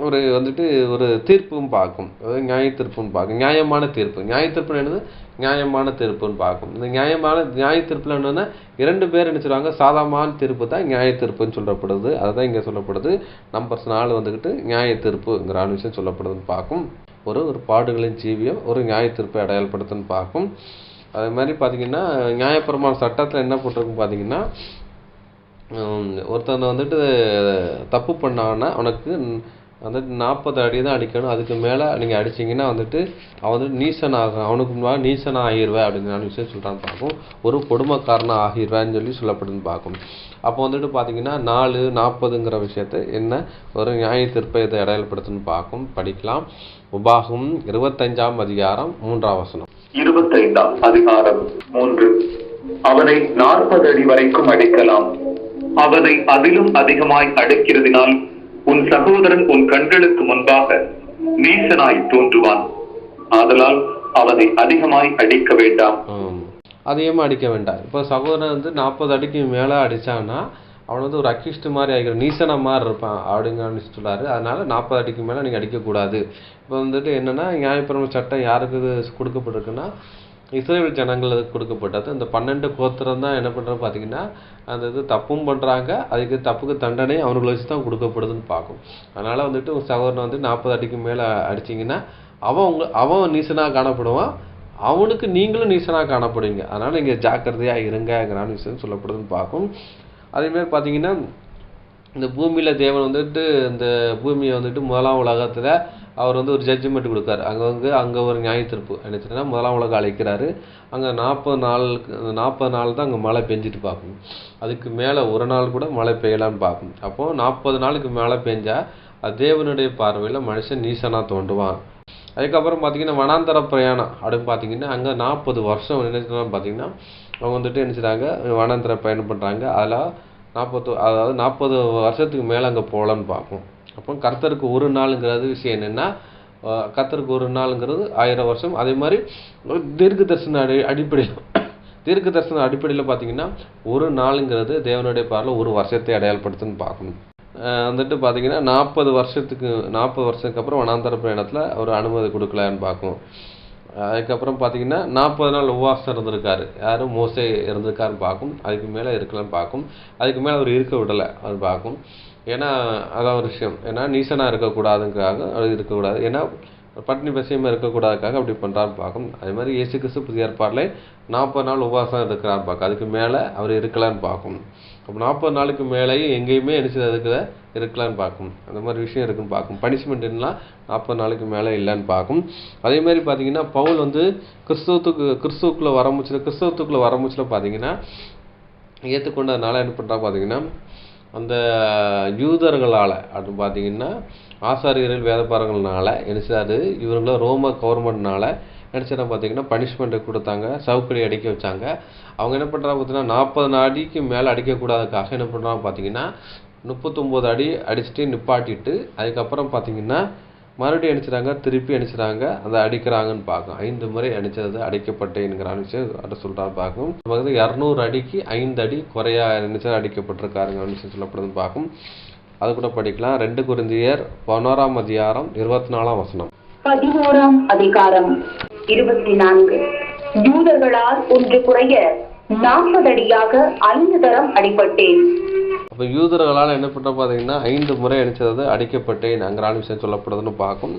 ஒரு வந்துட்டு ஒரு தீர்ப்பும் பார்க்கும். அதாவது நியாய தீர்ப்புன்னு பார்க்கும். நியாயமான தீர்ப்பு. நியாய தீர்ப்புன்னு என்னது, நியாயமான தீர்ப்புன்னு பார்க்கும். இந்த நியாய தீர்ப்பில் என்னென்னா 2 பேர் என்ன சொல்லுவாங்க, சாதாரணமான தீர்ப்பு தான் நியாய தீர்ப்புன்னு சொல்லப்படுது. அதுதான் இங்கே சொல்லப்படுது. நம்பர் 4 வந்துக்கிட்டு நியாய தீர்ப்புங்கிற விஷயம் சொல்லப்படுதுன்னு பார்க்கும். ஒரு பாடுகளின் ஜீவியம் ஒரு நியாய தீர்ப்பை அடையாளப்படுத்துன்னு பார்க்கும். அதே மாதிரி பார்த்தீங்கன்னா நியாயப்பிரமாண சட்டத்தில் என்ன போட்டிருக்குன்னு பார்த்தீங்கன்னா, ஒருத்தனை வந்துட்டு தப்பு பண்ணான்னா அவனுக்கு வந்துட்டு 40 அடி தான் அடிக்கணும். அதுக்கு மேலே நீங்கள் அடிச்சிங்கன்னா வந்துட்டு அவன் வந்துட்டு நீசன் ஆகும், அவனுக்கு முன்னாடி நீசனாக ஆகிடுவேன் அப்படிங்கிற விஷயம் சொல்கிறான்னு பார்க்கும். ஒரு கொடுமைக்காரனாக ஆகிடுவேன்னு சொல்லப்படுதுன்னு பார்க்கும். அப்போ வந்துட்டு பார்த்தீங்கன்னா 4, 40ங்கிற விஷயத்தை என்ன ஒரு நியாய தீர்ப்பை இதை அடையாளப்படுத்துன்னு பார்க்கும். படிக்கலாம். உபாகம் 25ஆம் அதிகாரம் 3ஆம் வசனம். 25ஆம் அதிகாரம் 3. அவனை 40 அடி வரைக்கும் அடிக்கலாம். அவனை அதிலும் அதிகமாய் அடிக்கிறதினால் உன் சகோதரன் உன் கண்களுக்கு முன்பாக நீசனாய் தோன்றுவான். ஆதலால் அவனை அதிகமாய் அடிக்க வேண்டாம். அதிகமாக அடிக்க வேண்டாம். இப்போ சகோதரன் வந்து 40 அடிக்கு மேலே அடித்தான்னா அவன் வந்து ஒரு அக்யூஸ்ட் மாதிரி ஆகிடும், நீசன மாதிரி இருப்பான் அப்படிங்கிற சொல்லாரு. அதனால 40 அடிக்கு மேலே நீங்கள் அடிக்கக்கூடாது. இப்போ வந்துட்டு என்னென்னா நியாயப்பிரமாண சட்டம் யாருக்கு கொடுக்கப்பட்டிருக்குன்னா இஸ்ரேல் ஜனங்களுக்கு கொடுக்கப்பட்டது. இந்த 12 கோத்திரம் தான் என்ன பண்ணுறது பார்த்தீங்கன்னா அந்த இது தப்பும் பண்ணுறாங்க, அதுக்கு தப்புக்கு தண்டனை அவங்களை வச்சு தான் கொடுக்கப்படுதுன்னு பார்க்கும். அதனால் வந்துட்டு ஒரு சகோதரனை வந்து 40 அடிக்கு மேலே அடிச்சிங்கன்னா அவன் நீசனாக காணப்படுவான், அவனுக்கு நீங்களும் நீசனாக காணப்படுவீங்க. அதனால் நீங்கள் ஜாக்கிரதையாக இருங்கிற விஷயம் சொல்லப்படுதுன்னு பார்க்கும். அதேமாதிரி பார்த்தீங்கன்னா இந்த பூமியில் தேவன் வந்துட்டு இந்த பூமியை வந்துட்டு முதலாம் உலகத்தில் அவர் வந்து ஒரு ஜட்ஜ்மெண்ட் கொடுக்காரு. அங்கே ஒரு நியாய தீர்ப்பு நினைச்சுன்னா முதலாம் உலகம் அழைக்கிறாரு. அங்கே 40 நாள் தான் அங்கே மழை பெஞ்சிட்டு பார்க்கும். அதுக்கு மேலே ஒரு நாள் கூட மழை பெய்யலான்னு பார்க்கும். அப்போது 40 நாளுக்கு மேலே பெஞ்சா அது தேவனுடைய பார்வையில் மனுஷன் நீசனாக தோன்றுவான். அதுக்கப்புறம் பார்த்தீங்கன்னா வனாந்தர பிரயாணம் அப்படின்னு பார்த்தீங்கன்னா அங்கே 40 வருஷம் என்ன பார்த்தீங்கன்னா அவங்க வந்துட்டு என்ன செய்கிறாங்க, வனாந்தர பயணம் பண்ணுறாங்க. அதில் 40 வருஷத்துக்கு மேலே அங்கே போகலான்னு பார்ப்போம். அப்போ கர்த்தருக்கு ஒரு நாளுங்கிறது விஷயம் என்னென்னா, கர்த்தருக்கு ஒரு நாளுங்கிறது 1000 வருஷம். அதே மாதிரி தீர்க்க தரிசன அடிப்படையில் பார்த்தீங்கன்னா ஒரு நாளுங்கிறது தேவனுடைய பார்வையில் ஒரு வருஷத்தை அடையாளப்படுத்துன்னு பார்க்கணும். வந்துட்டு பார்த்தீங்கன்னா 40 வருஷத்துக்கு அப்புறம் வனாந்தர பயணத்தில் ஒரு அனுமதி கொடுக்கலான்னு பார்க்கும். அதுக்கப்புறம் பார்த்தீங்கன்னா 40 நாள் உபவாசம் இருந்திருக்காரு, யாரும் மோசே இருந்திருக்காருன்னு பார்க்கும். அதுக்கு மேலே இருக்கலான்னு பார்க்கும். அதுக்கு மேலே அவர் இருக்க விடலை அது பார்க்கும். ஏன்னா அதான் ஒரு விஷயம், ஏன்னா நீசனாக இருக்கக்கூடாதுங்காக அது இருக்கக்கூடாது, ஏன்னா பட்டினி பசியமாக இருக்கக்கூடாதுக்காக அப்படி பண்ணுறான்னு பார்க்கும். அதே மாதிரி இயேசு கிறிஸ்து புதிய ஏற்பாட்டில் 40 நாள் உபவாசம் இருக்கிறான்னு பார்க்கும். அதுக்கு மேலே அவர் இருக்கலான்னு பார்க்கும். அப்போ 40 நாளுக்கு மேலேயும் எங்கேயுமே அதுக்கு இருக்கலான்னு பார்க்கும். அந்த மாதிரி விஷயம் இருக்குன்னு பார்க்கும். பனிஷ்மெண்ட்லாம் 40 நாளுக்கு மேலே இல்லைன்னு பார்க்கும். அதே மாதிரி பார்த்தீங்கன்னா பவுல் வந்து கிறிஸ்துவுக்குள்ளே வர முச்சில் பார்த்தீங்கன்னா ஏற்றுக்கொண்டதுனால என்ன பண்ணுறா பார்த்தீங்கன்னா அந்த யூதர்களால் அப்படின்னு பார்த்தீங்கன்னா ஆசாரியர்கள் வேதபாரங்கள்னால நினச்சாரு, இவங்கள ரோம கவர்மெண்ட்னால நினச்சா பார்த்தீங்கன்னா பனிஷ்மெண்ட்டை கொடுத்தாங்க, சவுக்கடி அடிக்க வச்சாங்க. அவங்க என்ன பண்ணுறாங்க பார்த்தீங்கன்னா 40 அடிக்கு மேலே அடிக்கக்கூடாதுக்காக என்ன பண்ணுறாங்க பார்த்தீங்கன்னா 39 அடி அடிச்சுட்டு நிப்பாட்டிட்டு அதுக்கப்புறம் பார்த்தீங்கன்னா மறுபடியும் அடிச்சுறாங்க, திருப்பி அடிச்சுறாங்க, அதை அடிக்கிறாங்கன்னு பார்க்கும். 5 முறை அடித்தது அடிக்கப்பட்டேங்கிற விஷயம் அதை சொல்கிறான்னு பார்க்கும். நமக்கு 200 அடிக்கு 5 அடி குறையா நினைச்சா அடிக்கப்பட்டிருக்காருங்கிற விஷயம் சொல்லப்படுதுன்னு பார்க்கும். அது கூட படிக்கலாம். 2 கொரிந்தியர் 11ஆம் அதிகாரம் 24ஆம் வசனம். 11ஆம் அதிகாரம் 24. யூதர்களால் ஒன்று குறைய 40 அடியாக 5 தரம் அடிபட்டேன். அப்போ யூதர்களால் என்ன பண்ணுற பார்த்தீங்கன்னா 5 முறை அடித்தது அடிக்கப்பட்டேன் அங்கிற விஷயம் சொல்லப்படுதுன்னு பார்க்கும்.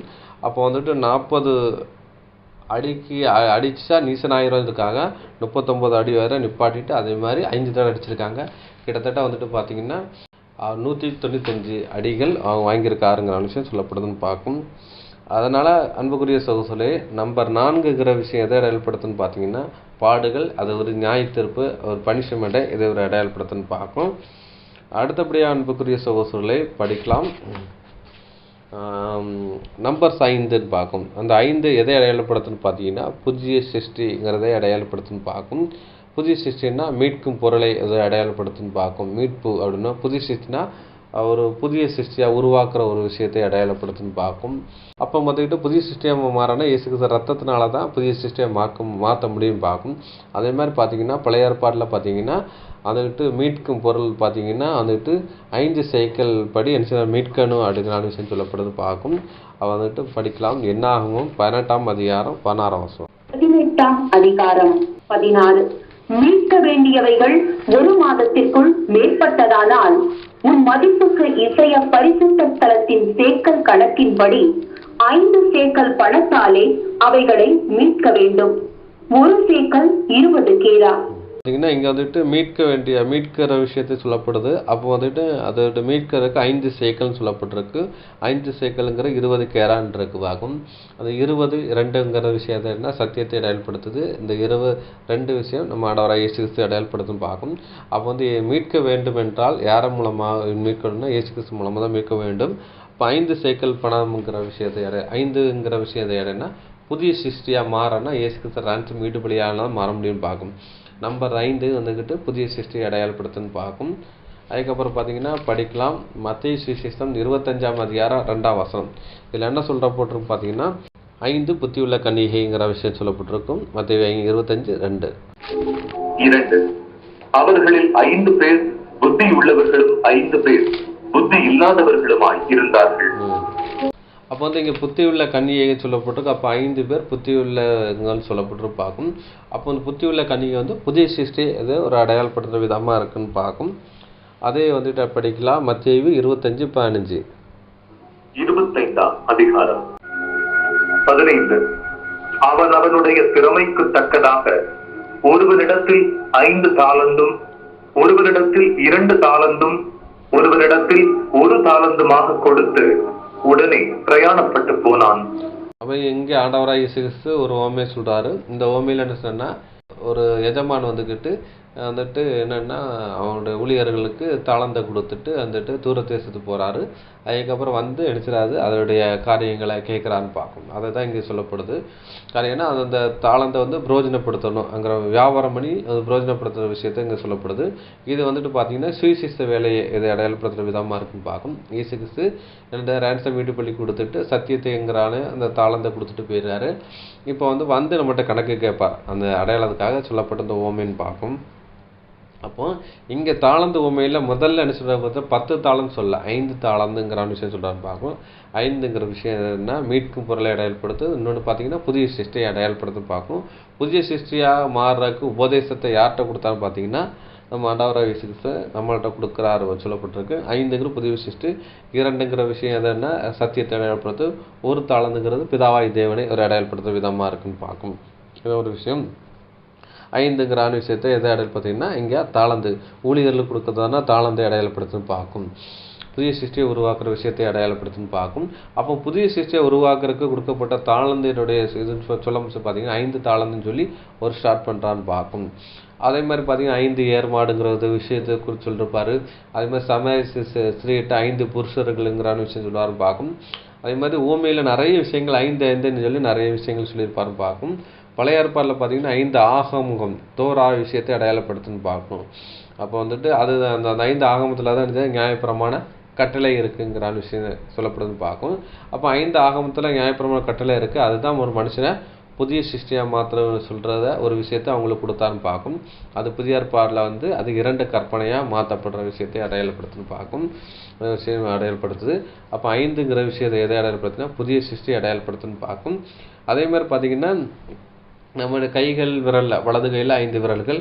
அப்போ வந்துட்டு 40 அடிக்கு அடித்தா நீசனாகிறதுக்காக 39 அடி வரை நிப்பாட்டிட்டு அதே மாதிரி 5 தடவை அடிச்சிருக்காங்க. கிட்டத்தட்ட வந்துட்டு பார்த்தீங்கன்னா 195 அடிகள் அவங்க வாங்கியிருக்காருங்கிற விஷயம் சொல்லப்படுதுன்னு பார்க்கும். அதனால் அன்புக்குரிய சகோதரர்களே, நம்பர் 4ங்கிற விஷயம் எதை அடையாளப்படுத்துன்னு பார்த்தீங்கன்னா பாடுகள், அது ஒரு நியாய தீர்ப்பு, ஒரு பனிஷ்மெண்ட்டை இதை ஒரு அடையாளப்படுத்துன்னு பார்க்கும். அடுத்தபடியாக அன்புக்குரிய சகோதரர்களே படிக்கலாம். நம்பர்ஸ் 5ன்னு பார்க்கும். அந்த 5 எதை அடையாளப்படுத்துன்னு பார்த்தீங்கன்னா புதிய சிருஷ்டிங்கிறதை அடையாளப்படுத்துன்னு பார்க்கும். புதிய சிருஷ்டின்னா மீட்கும் பொருளை அதை அடையாளப்படுத்துன்னு பார்க்கும். மீட்பு அப்படின்னா புதிய சிருஷ்டினா ஒரு புதிய சிருஷ்டியாக உருவாக்குற ஒரு விஷயத்தை அடையாளப்படுத்துன்னு பார்க்கும். அப்போ பார்த்துக்கிட்டு புதிய சிருஷ்டியாக மாறினா இயேசு கிறிஸ்து ரத்தத்தினால தான் புதிய சிருஷ்டியாக மாற்ற முடியும் பார்க்கும். அதே மாதிரி பார்த்தீங்கன்னா பழைய ஏற்பாட்டில் பார்த்தீங்கன்னா வந்துக்கிட்டு மீட்கும் பொருள் பார்த்தீங்கன்னா வந்துக்கிட்டு 5 சைக்கிள் படி என்ன மீட்கணும் அப்படிங்கிற விஷயம் சொல்லப்படுது பார்க்கும். அவ வந்துட்டு படிக்கலாம். என்னாகமும் 18ஆம் அதிகாரம் 16ஆம் வசனம். 18ஆம் அதிகாரம் 16. மீட்க வேண்டியவைகள் 1 மாதத்திற்குள் மேற்பட்டதானால் உன் மதிப்புக்கு இசைய பரிசுத்த ஸ்தலத்தின் சேக்கல் கணக்கின்படி 5 சேக்கல் பணத்தாலே அவைகளை மீட்க வேண்டும். 1 சேக்கல் 20 கேரா. பார்த்தீங்கன்னா இங்கே வந்துட்டு மீட்கிற விஷயத்தை சொல்லப்படுது. அப்போ வந்துட்டு அதோட மீட்கிறதுக்கு 5 சேக்கல்னு சொல்லப்பட்டிருக்கு. 5 சேக்கலுங்கிற 20 கேரான் இருக்குவாகும். அந்த 22ங்கிற விஷயத்தை என்ன சத்தியத்தை அடையாளப்படுத்துது. இந்த 22 விஷயம் நம்ம ஆண்டவராகிய இயேசு கிறிஸ்து அடையாளப்படுத்தும் பார்க்கும். அப்போ வந்து மீட்க வேண்டும் என்றால் யார் மூலமாக மீட்கணும்னா இயேசு கிறிஸ்து மூலமாக தான் மீட்க வேண்டும். இப்போ 5 சேக்கல் பணம்ங்கிற விஷயத்தை 5ங்கிற விஷயத்தை இடைன்னா புதிய சிருஷ்டியாக மாறனா இயேசு கிறிஸ்து ரான்சம் ஈடுபலியானால் மாற முடியும்னு பார்க்கும். நம்பர் 5 வந்துக்கிட்டு புதிய சிருஷ்டி அடையாளப்படுத்துன்னு பார்க்கும். அதுக்கப்புறம் பார்த்தீங்கன்னா படிக்கலாம். மத்தேயு சுவிசேஷம் 25ஆம் அதிகாரம் 2ஆம் வசனம். இதில் என்ன போட்டிருக்கு பார்த்தீங்கன்னா 5 புத்தியுள்ள கன்னிகைங்கிற விஷயம் சொல்லப்பட்டிருக்கும். மத்தேயு 25:2. 2. அவர்களில் 5 பேர் புத்தி உள்ளவர்களும் 5 பேர் புத்தி இல்லாதவர்களுமாய் இருந்தார்கள். அப்போ வந்து இங்கே புத்தியுள்ள கன்னிகை சொல்லப்பட்டிருக்கு. அப்போ 5 பேர் புத்தியுள்ளங்கன்னு சொல்லப்பட்டிருக்கு பார்க்கும். அப்போ வந்து புத்தியுள்ள கன்னிகை வந்து புதிய சிருஷ்டி அது ஒரு அடையாளப்படுத்துகிற விதமாக இருக்குன்னு பார்க்கும். அதே வந்துட்டு படிக்கலாம். மத்தேயு 25:15. 25ஆம் அதிகாரம் 15. அவன் அவனுடைய திறமைக்கு தக்கதாக ஒருவரிடத்தில் 5 தாலந்தும் ஒருவரிடத்தில் 2 தாலந்தும் ஒருவரிடத்தில் 1 தாலந்துமாக கொடுத்து உடனே பிரயாணப்பட்டு போனான். அவன் இங்கே ஆண்டவராகிய இயேசு கிறிஸ்து ஒரு ஓமையை சொல்றாரு. இந்த ஓமையில் என்ன சொன்னா ஒரு எஜமான் வந்துட்டு என்னன்னா அவனுடைய ஊழியர்களுக்கு தாளந்தை கொடுத்துட்டு வந்துட்டு தூர தேசத்துக்கு போறாரு. அதுக்கப்புறம் வந்து நினைச்சிடாது அதனுடைய காரியங்களை கேட்குறான்னு பார்க்கும். அதை தான் இங்கே சொல்லப்படுது. காரியம்னா அந்த தாளந்தை வந்து புரோஜனப்படுத்தணும் அங்கிற வியாபாரம் பண்ணி அது புரோஜனப்படுத்துகிற விஷயத்தை இங்கே சொல்லப்படுது. இது வந்துட்டு பார்த்தீங்கன்னா சுவிசேஷ வேலையை இதை அடையாளப்படுத்துகிற விதமாக இருக்குன்னு பார்க்கும். இயேசு கிறிஸ்து ரேன்சம் வீட்டு பள்ளி கொடுத்துட்டு சத்தியத்தைங்கிறான அந்த தாளந்தை கொடுத்துட்டு போயிடுறாரு. இப்போ வந்து நம்மகிட்ட கணக்கு கேட்பார். அந்த அடையாளத்துக்காக சொல்லப்பட்ட இந்த ஓமைன்னு பார்க்கும். அப்போ இங்கே தாளந்து உண்மையில் முதல்ல என்ன சொல்கிறாங்க 10 தாளந்து சொல்ல 5 தாளந்துங்கிற விஷயம் சொல்கிறான்னு பார்க்கும். 5ங்கிற விஷயம் என்ன மீட்கும் பொருளை அடையாளப்படுத்து. இன்னொன்று பார்த்தீங்கன்னா புதிய சிருஷ்டியை அடையாளப்படுத்த பார்க்கும். புதிய சிருஷ்டியாக மாறுறதுக்கு உபதேசத்தை யார்கிட்ட கொடுத்தான்னு பார்த்தீங்கன்னா நம்ம ஆண்டவராகிய இயேசு கிறிஸ்து நம்மள்கிட்ட கொடுக்குறாரு சொல்லப்பட்டிருக்கு. 5ங்கிற புதிய சிருஷ்டி. 2ங்கிற விஷயம் எதுன்னா சத்தியத்தை அடையாளப்படுத்து. 1 தாளந்துங்கிறது பிதாவாய் தேவனை ஒரு அடையாளப்படுத்துற விதமாக இருக்குன்னு பார்க்கும். இது ஒரு விஷயம். 5ங்கிற விஷயத்தை எதை அடையாளப்படுத்திங்கன்னா இங்கே தாளந்து ஊழியர்களுக்கு கொடுக்குறதுனா தாளந்தை அடையாளப்படுத்துன்னு பார்க்கும். புதிய சிருஷ்டியை உருவாக்குற விஷயத்தை அடையாளப்படுத்துன்னு பார்க்கும். அப்போ புதிய சிருஷ்டியை உருவாக்குறதுக்கு கொடுக்கப்பட்ட தாளந்தினுடைய இது சொல்ல பார்த்தீங்கன்னா 5 தாளந்துன்னு சொல்லி ஒரு ஸ்டார்ட் பண்ணுறான்னு பார்க்கும். அதே மாதிரி பார்த்தீங்கன்னா 5 ஏர்மாடுங்கிறது விஷயத்தை குறித்து சொல்லிருப்பாரு. அதே மாதிரி சமய ஸ்ரீகிட்ட 5 புருஷர்களுங்கிறான விஷயம் சொல்லுவாருன்னு பார்க்கும். அதே மாதிரி ஊமையில் நிறைய விஷயங்கள் 5 சொல்லி நிறைய விஷயங்கள் சொல்லியிருப்பாருன்னு பார்க்கும். பழைய ஏற்பாடில் பார்த்தீங்கன்னா 5 ஆகமுகம் தோரா விஷயத்தை அடையாளப்படுத்துன்னு பார்க்கணும். அப்போ வந்துட்டு அது அந்த 5 ஆகமத்தில் தான் நியாயப்பிரமாண கட்டளை இருக்குங்கிற விஷயம் சொல்லப்படுதுன்னு பார்க்கும். அப்போ 5 ஆகமத்தில் நியாயப்பிரமாண கட்டளை இருக்குது. அதுதான் ஒரு மனுஷனை புதிய சிருஷ்டியாக மாத்திர சொல்கிறத ஒரு விஷயத்தை அவங்களுக்கு கொடுத்தான்னு பார்க்கும். அது புதிய ஏற்பாடில் அது 2 கற்பனையாக மாற்றப்படுற விஷயத்தை அடையாளப்படுத்துன்னு பார்க்கும். விஷயம் அடையாளப்படுத்துது. அப்போ 5ங்கிற விஷயத்தை எதை அடையாளப்படுத்தினா புதிய சிருஷ்டி அடையாளப்படுத்துன்னு பார்க்கும். அதே மாதிரி பார்த்தீங்கன்னா நம்மளுடைய கைகள் விரலில் வலது கையில் 5 விரல்கள்,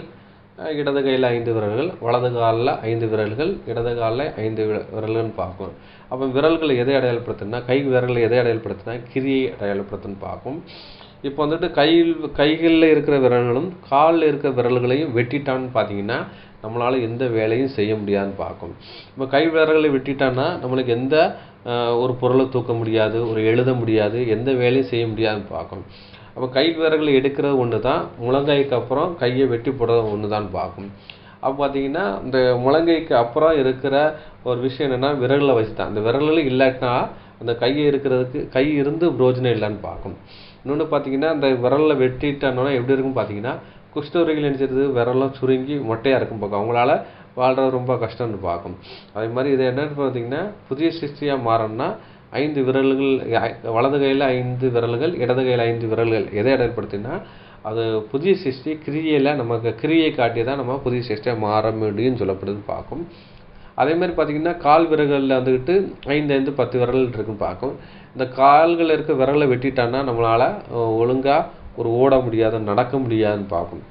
இடது கையில் 5 விரல்கள், வலது காலில் 5 விரல்கள், இடது காலில் 5 விரல்கள்னு பார்க்கும். அப்போ விரல்களை எதை அடையாளப்படுத்தினா கை விரல்களை எதை அடையாளப்படுத்தினா கிரியை அடையாளப்படுத்துன்னு பார்க்கும். இப்போ கைகளில் இருக்கிற விரல்களும் காலில் இருக்கிற விரல்களையும் வெட்டிட்டான்னு பார்த்தீங்கன்னா நம்மளால் எந்த வேலையும் செய்ய முடியாதுன்னு பார்க்கும். இப்போ கை விரல்களை வெட்டிட்டான்னா நம்மளுக்கு எந்த ஒரு பொருளை தூக்க முடியாது, ஒரு எழுத முடியாது, எந்த வேலையும் செய்ய முடியாதுன்னு பார்க்கும். அப்போ கை விரல்களை எடுக்கிறது ஒன்று தான், முழங்கைக்கு அப்புறம் கையை வெட்டி போடுறது ஒன்று தான் பார்க்கும். அப்போ பார்த்தீங்கன்னா இந்த முழங்கைக்கு அப்புறம் இருக்கிற ஒரு விஷயம் என்னென்னா விரல்களை வச்சு தான். அந்த விரல்கள் இல்லாட்டினா அந்த கையை இருக்கிறதுக்கு கை இருந்து பிரோஜனம் இல்லைன்னு பார்க்கும். இன்னொன்று பார்த்தீங்கன்னா அந்த விரலில் வெட்டிட்டோன்னா எப்படி இருக்குன்னு பார்த்தீங்கன்னா குஷ்டரோகிகள் என்ன செய்யுது, விரலாம் சுருங்கி மொட்டையாக இருக்கும் பார்க்கும், அவங்களால வாழ்றது ரொம்ப கஷ்டம்னு பார்க்கும். அதே மாதிரி இது என்னன்னு பார்த்தீங்கன்னா, புதிய சிருஷ்டியாக மாறணும்னா 5 விரல்கள், வலது கையில் 5 விரல்கள், இடது கையில் 5 விரல்கள். எதை ஏற்படுத்தினா அது புதிய சிருஷ்டி கிரியையில் நமக்கு கிரியை காட்டி தான் நம்ம புதிய சிருஷ்டியாக மாற முடியும்னு சொல்லப்படுதுன்னு பார்க்கும். அதே மாதிரி பார்த்தீங்கன்னா கால் விரல்களில் வந்துக்கிட்டு 5 10 விரல் இருக்குன்னு பார்க்கும். இந்த கால்கள் இருக்க விரலை வெட்டிட்டான்னா நம்மளால் ஒழுங்காக ஒரு ஓட முடியாது, நடக்க முடியாதுன்னு பார்க்கும்.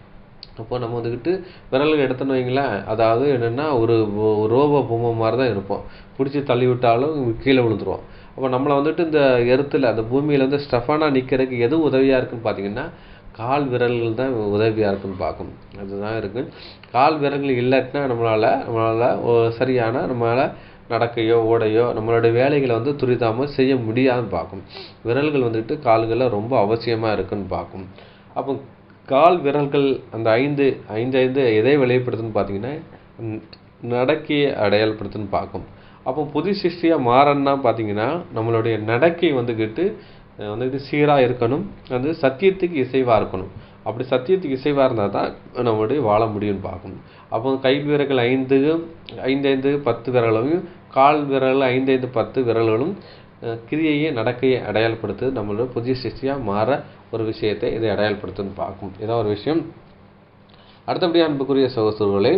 அப்போ நம்ம வந்துக்கிட்டு விரல்கள் எடுத்தோன்னு வைங்களேன், அதாவது என்னென்னா ஒரு ரோபோ பொம்மை மாதிரி தான் இருப்போம். பிடிச்சி தள்ளி விட்டாலும் கீழே விழுந்துருவோம். அப்போ நம்மளை வந்துட்டு இந்த எர்த்தில் அந்த பூமியில் வந்து ஸ்டெஃபானா நிற்கிறதுக்கு எது உதவியாக இருக்குன்னு பார்த்தீங்கன்னா கால் விரல்கள் தான் உதவியாக இருக்குன்னு பார்க்கும். அதுதான் இருக்குது. கால் விரல்கள் இல்லாட்டினா நம்மளால் சரியான நம்மளால் நடக்கையோ ஓடையோ நம்மளோட வேலைகளை வந்து துரிதாமல் செய்ய முடியாதுன்னு பார்க்கும். விரல்கள் வந்துட்டு கால்களில் ரொம்ப அவசியமாக இருக்குன்னு பார்க்கும். அப்போ கால் விரல்கள் அந்த 5 எதை வெளிப்படுத்துன்னு பார்த்தீங்கன்னா நடக்கையை அடையாளப்படுத்துன்னு பார்க்கும். அப்போ புது சிருஷ்டியாக மாறன்னா பார்த்தீங்கன்னா நம்மளுடைய நடக்கை வந்துக்கிட்டு சீராக இருக்கணும், அது சத்தியத்துக்கு இசைவாக இருக்கணும். அப்படி சத்தியத்துக்கு இசைவாக இருந்தால் தான் நம்மளுடைய வாழ முடியும்னு பார்க்கணும். அப்போ கை விரல்கள் 5 10 விரல்களும், கால் விரல் 5 10 விரல்களும் கிரியையை நடக்கையை அடையாளப்படுத்து நம்மளோட புதிய சிருஷ்டியாக மாற ஒரு விஷயத்தை இதை அடையாளப்படுத்துன்னு பார்க்கும். இதான் ஒரு விஷயம். அடுத்தபடியாக அன்புக்குரிய சகோதரர்களே,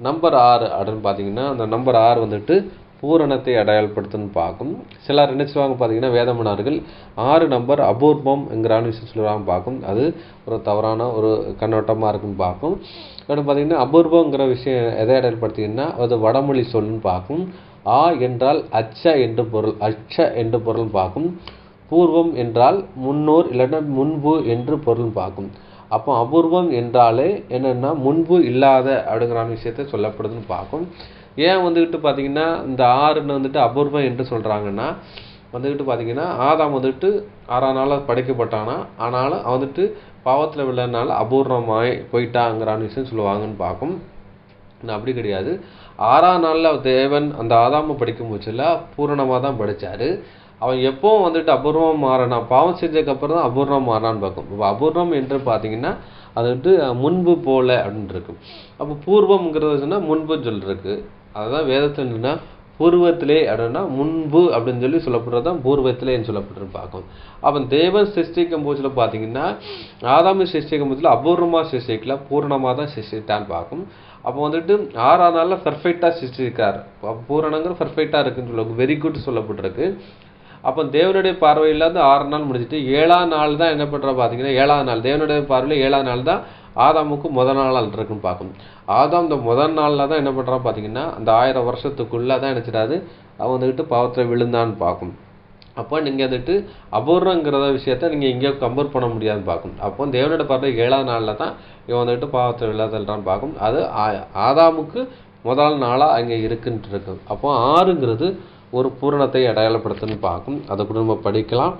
நம்பர் 6 அப்படின்னு பார்த்தீங்கன்னா அந்த நம்பர் 6 வந்துட்டு பூரணத்தை அடையாளப்படுத்துன்னு பார்க்கும். சிலர் என்ன சொல்லுவாங்க பார்த்தீங்கன்னா, வேதமனார்கள் 6 நம்பர் அபூர்வம் என்கிறான விஷயம் சொல்லுவாங்க பார்க்கும். அது ஒரு தவறான ஒரு கண்ணோட்டமாக இருக்குன்னு பார்க்கும். அப்படின்னு பார்த்தீங்கன்னா அபூர்வங்கிற விஷயம் எதை அடையாளப்படுத்திங்கன்னா அது வடமொழி சொல்லுன்னு பார்க்கும். ஆ என்றால் அச்ச என்று பொருள் பார்க்கும். பூர்வம் என்றால் முன்னோர் இல்லைன்னா முன்பு என்று பொருள் பார்க்கும். அப்போ அபூர்வம் என்றாலே என்னென்னா முன்பு இல்லாத அப்படிங்கிற விஷயத்தை சொல்லப்படுதுன்னு பார்க்கும். ஏன் வந்துக்கிட்டு பார்த்தீங்கன்னா இந்த 6ன்னு வந்துட்டு அபூர்வம் என்று சொல்கிறாங்கன்னா வந்துக்கிட்டு பார்த்தீங்கன்னா ஆதாம் வந்துட்டு 6ஆம் நாள் படைக்கப்பட்டானா, ஆனாலும் அவன் வந்துட்டு பாவத்தில் விழனால அபூர்வமாய் போயிட்டாங்கிறான விஷயம் சொல்லுவாங்கன்னு பார்க்கும். அப்படி கிடையாது. 6ஆம் நாளில் தேவன் அந்த ஆதாமை படிக்கும் போச்சுல பூரணமாக தான் படித்தார். அவன் எப்போவும் வந்துட்டு அபூர்வம் மாறினான், பாவம் செஞ்சதுக்கப்புறம் தான் அபூர்வம் மாறினான்னு பார்க்கும். இப்போ அபூர்வம் என்று பார்த்தீங்கன்னா அது வந்துட்டு முன்பு போல அப்படின்னு இருக்கு. அப்போ பூர்வம்ங்கிறது சொன்னால் முன்புன்னு சொல்லிருக்கு. அதுதான் வேதத்தில் என்னன்னா பூர்வத்திலே அப்படின்னா முன்பு அப்படின்னு சொல்லி சொல்லப்படுறது தான் பூர்வத்திலேன்னு சொல்லப்படுறது பார்க்கும். அவன் தேவன் சிருஷ்டிக்கும் போதுல பார்த்தீங்கன்னா ஆதாமி சிருஷ்டிக்கும் போதுல அபூர்வமாக சிருஷ்டிக்கல, பூரணமாக தான் சிருஷ்டித்தான்னு பார்க்கும். அப்போ வந்துட்டு 6ஆம் நாளில் பர்ஃபெக்டாக சிருஷ்டிக்கார். பூரணங்கிற பர்ஃபெக்டாக இருக்குன்னு சொல்ல வெரி குட் சொல்லப்பட்டிருக்கு. அப்போ தேவனுடைய பார்வையில் வந்து 6 நாள் முடிச்சுட்டு 7ஆம் நாள் தான் என்ன பண்ணுறா பார்த்தீங்கன்னா 7ஆம் நாள் தேவனுடைய பார்வையில் 7ஆம் நாள் தான் ஆதாமுக்கு முதல் நாள் இருக்குன்னு பார்க்கும். ஆதாம் இந்த முதல் நாளில் தான் என்ன பண்ணுறான் பார்த்தீங்கன்னா அந்த 1000 வருஷத்துக்குள்ளே தான் நினச்சிடாது அவன் வந்துட்டு பாவத்தில் விழுந்தான்னு பார்க்கும். அப்போ நீங்கள் வந்துட்டு அபூர்வங்கிறத விஷயத்த நீங்கள் எங்கேயோ கம்பேர் பண்ண முடியாதுன்னு பார்க்கும். அப்போ தேவனோட பார்வை 7ஆம் நாளில் தான் இவன் வந்துட்டு பாவத்தில் விழாதல்றான்னு பார்க்கும். அது ஆதாமுக்கு முதல் நாளாக அங்கே இருக்குன்ட்டு இருக்கும். அப்போ 6ங்கிறது ஒரு பூரணத்தை அடையாளப்படுத்துன்னு பார்க்கும். அதை கூட நம்ம படிக்கலாம்.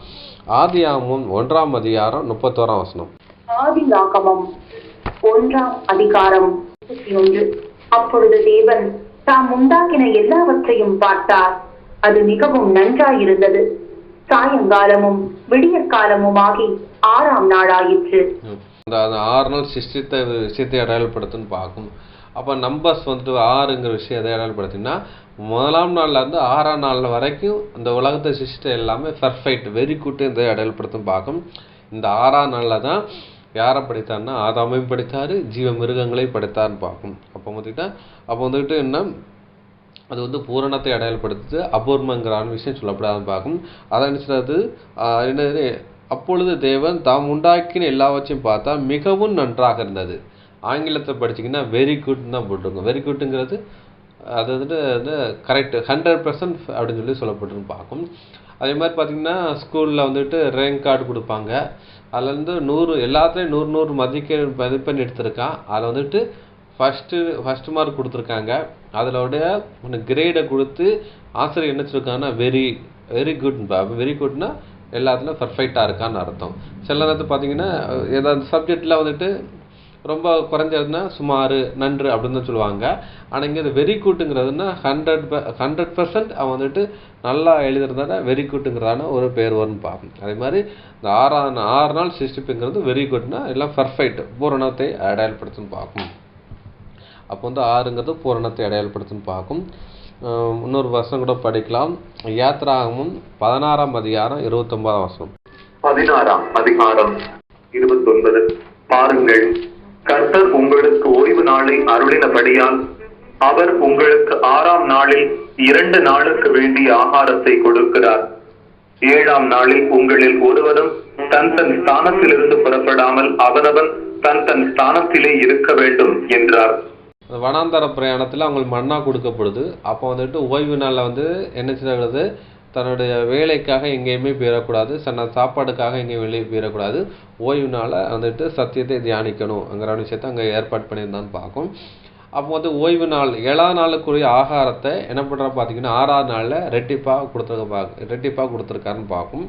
ஆதியாகமம் 1ஆம் அதிகாரம் 31ஆம் வசனம். ஆதியாகமம் 1ஆம் அதிகாரம் 31. அப்பொழுது தேவன் தாம் உண்டாக்கின எல்லாவற்றையும் பார்த்தார், அது மிகவும் நன்றாயிருந்தது. சாயங்காலமும் விடியற்காலமுமாகி 6ஆம் நாளாயிற்று. அந்த 6 நாள் சிருஷ்டித்த விஷயத்தை அடையாளப்படுத்துன்னு பார்க்கும். அப்போ நம்பர்ஸ் வந்துட்டு 6ங்கிற விஷயம் எதை அடையாளப்படுத்தினா முதலாம் நாள்லேருந்து 6ஆம் நாள் வரைக்கும் இந்த உலகத்தை சிருஷ்டி எல்லாமே பர்ஃபெக்ட் வெரி குட் இதை அடையாளப்படுத்துன்னு பார்க்கும். இந்த 6ஆம் நாளில் தான் யாரை படைத்தார்னா ஆதாமையும் படைத்தார், ஜீவ மிருகங்களையும் படைத்தார்னு பார்க்கும். அப்போ வந்துட்டு என்ன அது வந்து பூரணத்தை அடையாளப்படுத்துது, அபூர்வங்கிறான விஷயம் சொல்லப்படாதுன்னு பார்க்கும். அதை நினைச்சது என்னது, அப்பொழுது தேவன் தாம் உண்டாக்கின எல்லாவற்றையும் பார்த்தா மிகவும் நன்றாக இருந்தது. ஆங்கிலத்தை படிச்சிங்கன்னா வெரி குட்னு தான் போட்டிருக்கோம். வெரி குட்டுங்கிறது அது வந்துட்டு கரெக்டு 100% அப்படின்னு சொல்லி சொல்லப்பட்டுன்னு பார்க்கும். அதே மாதிரி பார்த்திங்கன்னா ஸ்கூலில் வந்துட்டு ரேங்க் கார்டு கொடுப்பாங்க. அதில் வந்து 100 எல்லாத்துலேயும் 100 மதிப்பெண் எடுத்திருக்கான். அதில் வந்துட்டு ஃபஸ்ட்டு மார்க் கொடுத்துருக்காங்க. அதோடைய கிரேடை கொடுத்து ஆசிரியர் என்ன சொல்லியிருக்காங்கன்னா வெரி குட்பா. வெரி குட்னா எல்லாத்துலையும் பர்ஃபெக்டாக இருக்கான்னு அர்த்தம். சில நேரத்தில் பார்த்தீங்கன்னா ஏதாவது சப்ஜெக்டில் வந்துட்டு ரொம்ப குறைஞ்சதுன்னா சுமார், நன்று அப்படின்னு தான் சொல்லுவாங்க. ஆனால் இங்கே இந்த வெரி குட்டுங்கிறதுனா 100% அவன் வந்துட்டு நல்லா எழுதுறதான வெரி குட்டுங்கிறதான ஒரு பேர் வரும்னு பார்ப்போம். அதே மாதிரி இந்த 6 நாள் சிருஷ்டிப்புங்கிறது வெரி குட்னா எல்லாம் பர்ஃபெக்ட் பூரணத்தை அடையாளப்படுத்துன்னு பார்க்கும். அப்போ வந்து 6ங்கிறது பூரணத்தை அடையாளப்படுத்துன்னு பார்க்கும். இன்னொரு வசனம் கூட படிக்கலாம். யாத்ராகமும் 16ஆம் அதிகாரம் 29ஆம் வசனம். 16ஆம் அதிகாரம் 29. பாருங்கள், கர்த்தர் உங்களுக்கு ஓய்வு நாளை அருளினபடியால் அவர் உங்களுக்கு 6ஆம் நாளில் 2 நாளுக்கு வேண்டிய ஆகாரத்தை கொடுக்கிறார். 7ஆம் நாளில் உங்களில் ஒருவரும் தன் ஸ்தானத்திலிருந்து புறப்படாமல் அவனவன் தன் ஸ்தானத்திலே இருக்க வேண்டும் என்றார். வனாந்தர பிரயாணத்தில் அவங்களுக்கு மன்னா கொடுக்கப்படுது. அப்போ வந்துட்டு ஓய்வு நாளில் வந்து என்ன செய்யறது, தன்னுடைய வேலைக்காக எங்கேயுமே போயிடக்கூடாது, சாப்பாடுக்காக எங்கேயும் வெளியே போயிடக்கூடாது, ஓய்வு நாளை வந்துட்டு சத்தியத்தை தியானிக்கணுங்கிற விஷயத்தை அங்கே ஏற்பாடு பண்ணியிருந்தான்னு பார்க்கும். அப்போ வந்து ஓய்வு நாள் 7ஆம் நாளுக்குரிய ஆகாரத்தை என்ன பண்ணுறா பார்த்தீங்கன்னா 6ஆம் நாளில் ரெட்டிப்பாக கொடுத்துருக்காருன்னு பார்க்கும்.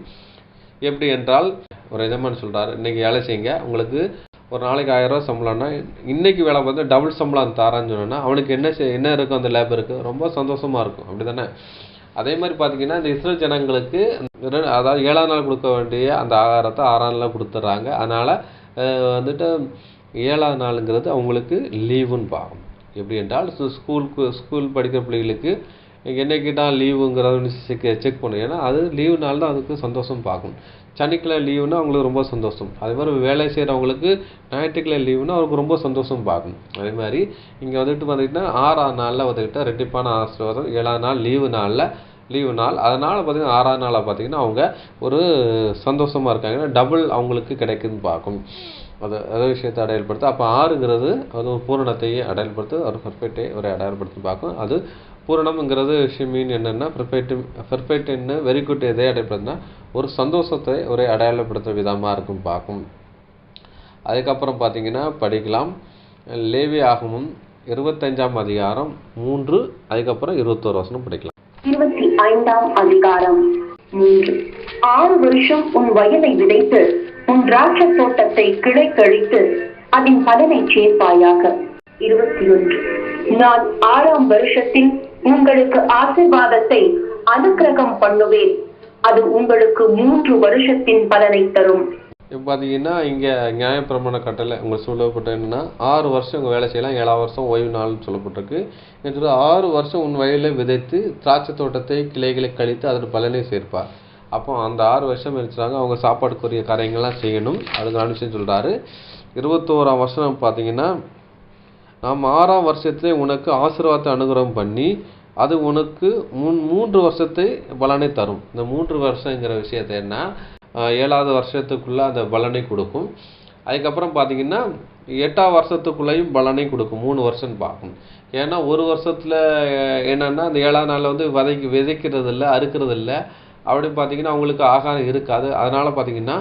எப்படி என்றால், ஒரு எஜமான் சொல்கிறார், இன்றைக்கி வேலை செய்யுங்க, உங்களுக்கு ஒரு நாளைக்கு 1000 ரூபா சம்பளம்னா இன்னைக்கு வேலை பார்த்து டபுள் சம்பளம் தாரான்னு சொன்னோன்னா அவனுக்கு என்ன இருக்கும், அந்த லேபருக்கு ரொம்ப சந்தோஷமாக இருக்கும். அப்படி தானே? அதே மாதிரி பார்த்தீங்கன்னா இந்த இஸ்ரேல் ஜனங்களுக்கு அதாவது 7ஆம் நாள் கொடுக்க வேண்டிய அந்த ஆகாரத்தை 6ஆம் நாளில் கொடுத்துட்றாங்க. அதனால் வந்துட்டு 7ஆம் நாளுங்கிறது அவங்களுக்கு லீவுன்னு பார்க்கும். எப்படி என்றால் ஸ்கூல் படிக்கிற பிள்ளைகளுக்கு என்னைக்கு தான் லீவுங்கிறத செக் பண்ணும். ஏன்னா அது லீவு நாள் தான் அதுக்கு சந்தோஷம் பார்க்கும். சனிக்கிழமை லீவுனா அவங்களுக்கு ரொம்ப சந்தோஷம். அதே மாதிரி வேலை செய்கிறவங்களுக்கு ஞாயிற்றுக்கிழமை லீவுனா அவருக்கு ரொம்ப சந்தோஷம் பார்க்கும். அதே மாதிரி இங்கே வந்துட்டு பார்த்திங்கன்னா 6ஆம் நாளில் வந்துக்கிட்ட ரெட்டிப்பான ஆசீர்வாதம், 7ஆம் நாள் லீவு நாள். அதனால் பார்த்திங்கன்னா 6ஆம் நாளில் பார்த்திங்கன்னா அவங்க ஒரு சந்தோஷமாக இருக்காங்க. ஏன்னா டபுள் அவங்களுக்கு கிடைக்குதுன்னு பார்க்கும். அதே விஷயத்தை அடையாளப்படுத்து. அப்போ 6ங்கிறது அது ஒரு பூரணத்தையே அடையாளப்படுத்து, ஒரு பர்ஃபெக்டை ஒரு அடையாளப்படுத்தி பார்க்கும். அது பூரணம்ங்கிறது மீன் என்னென்னா பர்ஃபெக்ட் என்ன வெரி குட் எதை அடையாளப்படுத்தினா ஒரு சந்தோஷத்தை ஒரு அடையாளப்படுத்துகிற விதமாக இருக்கும் பார்க்கும். அதுக்கப்புறம் பார்த்தீங்கன்னா படிக்கலாம். லேவியாகமும் 25ஆம் அதிகாரம் 3, அதுக்கப்புறம் 21 வசனம் படிக்கலாம். 25ஆம் அதிகாரம் 3. 6 வருஷம் உன் வயலை விதைத்து உன் திராட்சை தோட்டத்தை கிளை கழித்து அதன் பலனை சேர்ப்பாயாக. 21. நான் 6ஆம் வருஷத்தில் உங்களுக்கு ஆசீர்வாதத்தை அனுக்கிரகம் பண்ணுவேன், அது உங்களுக்கு 3 வருஷத்தின் பலனை தரும். இப்போ பார்த்தீங்கன்னா இங்கே நியாயப்பிரமாண கட்டளை உங்களுக்கு சொல்லப்பட்ட என்னன்னா 6 வருஷம் உங்கள் வேலை செய்யலாம், 7ஆம் வருஷம் ஓய்வு நாள்னு சொல்லப்பட்டிருக்கு. 6 வருஷம் உன் வயலை விதைத்து திராட்சை தோட்டத்தை கிளைகளை கழித்து அதன் பலனை சேர்ப்பார். அப்போ அந்த 6 வருஷம் இருந்துச்சாங்க அவங்க சாப்பாடுக்குரிய காரியங்கள்லாம் செய்யணும். அதுக்கு விஷயம் சொல்கிறாரு. 21ஆம் வருஷம் பார்த்தீங்கன்னா, நாம் 6ஆம் வருஷத்திலே உனக்கு ஆசீர்வாதத்தை அனுகிரகம் பண்ணி அது உனக்கு 3 வருஷத்தை பலனை தரும். இந்த 3 வருஷங்கிற விஷயத்தை என்ன 7ஆவது வருஷத்துக்குள்ளே அந்த பலனை கொடுக்கும். அதுக்கப்புறம் பார்த்தீங்கன்னா 8ஆம் வருஷத்துக்குள்ளேயும் பலனை கொடுக்கும். 3 வருஷம்னு பார்க்கணும். ஏன்னா ஒரு வருஷத்தில் என்னென்னா அந்த 7ஆம் நாளில் வந்து விதைக்கிறது இல்லை, அறுக்கிறது இல்லை. அப்படி பார்த்தீங்கன்னா அவங்களுக்கு ஆகாரம் இருக்காது. அதனால் பார்த்தீங்கன்னா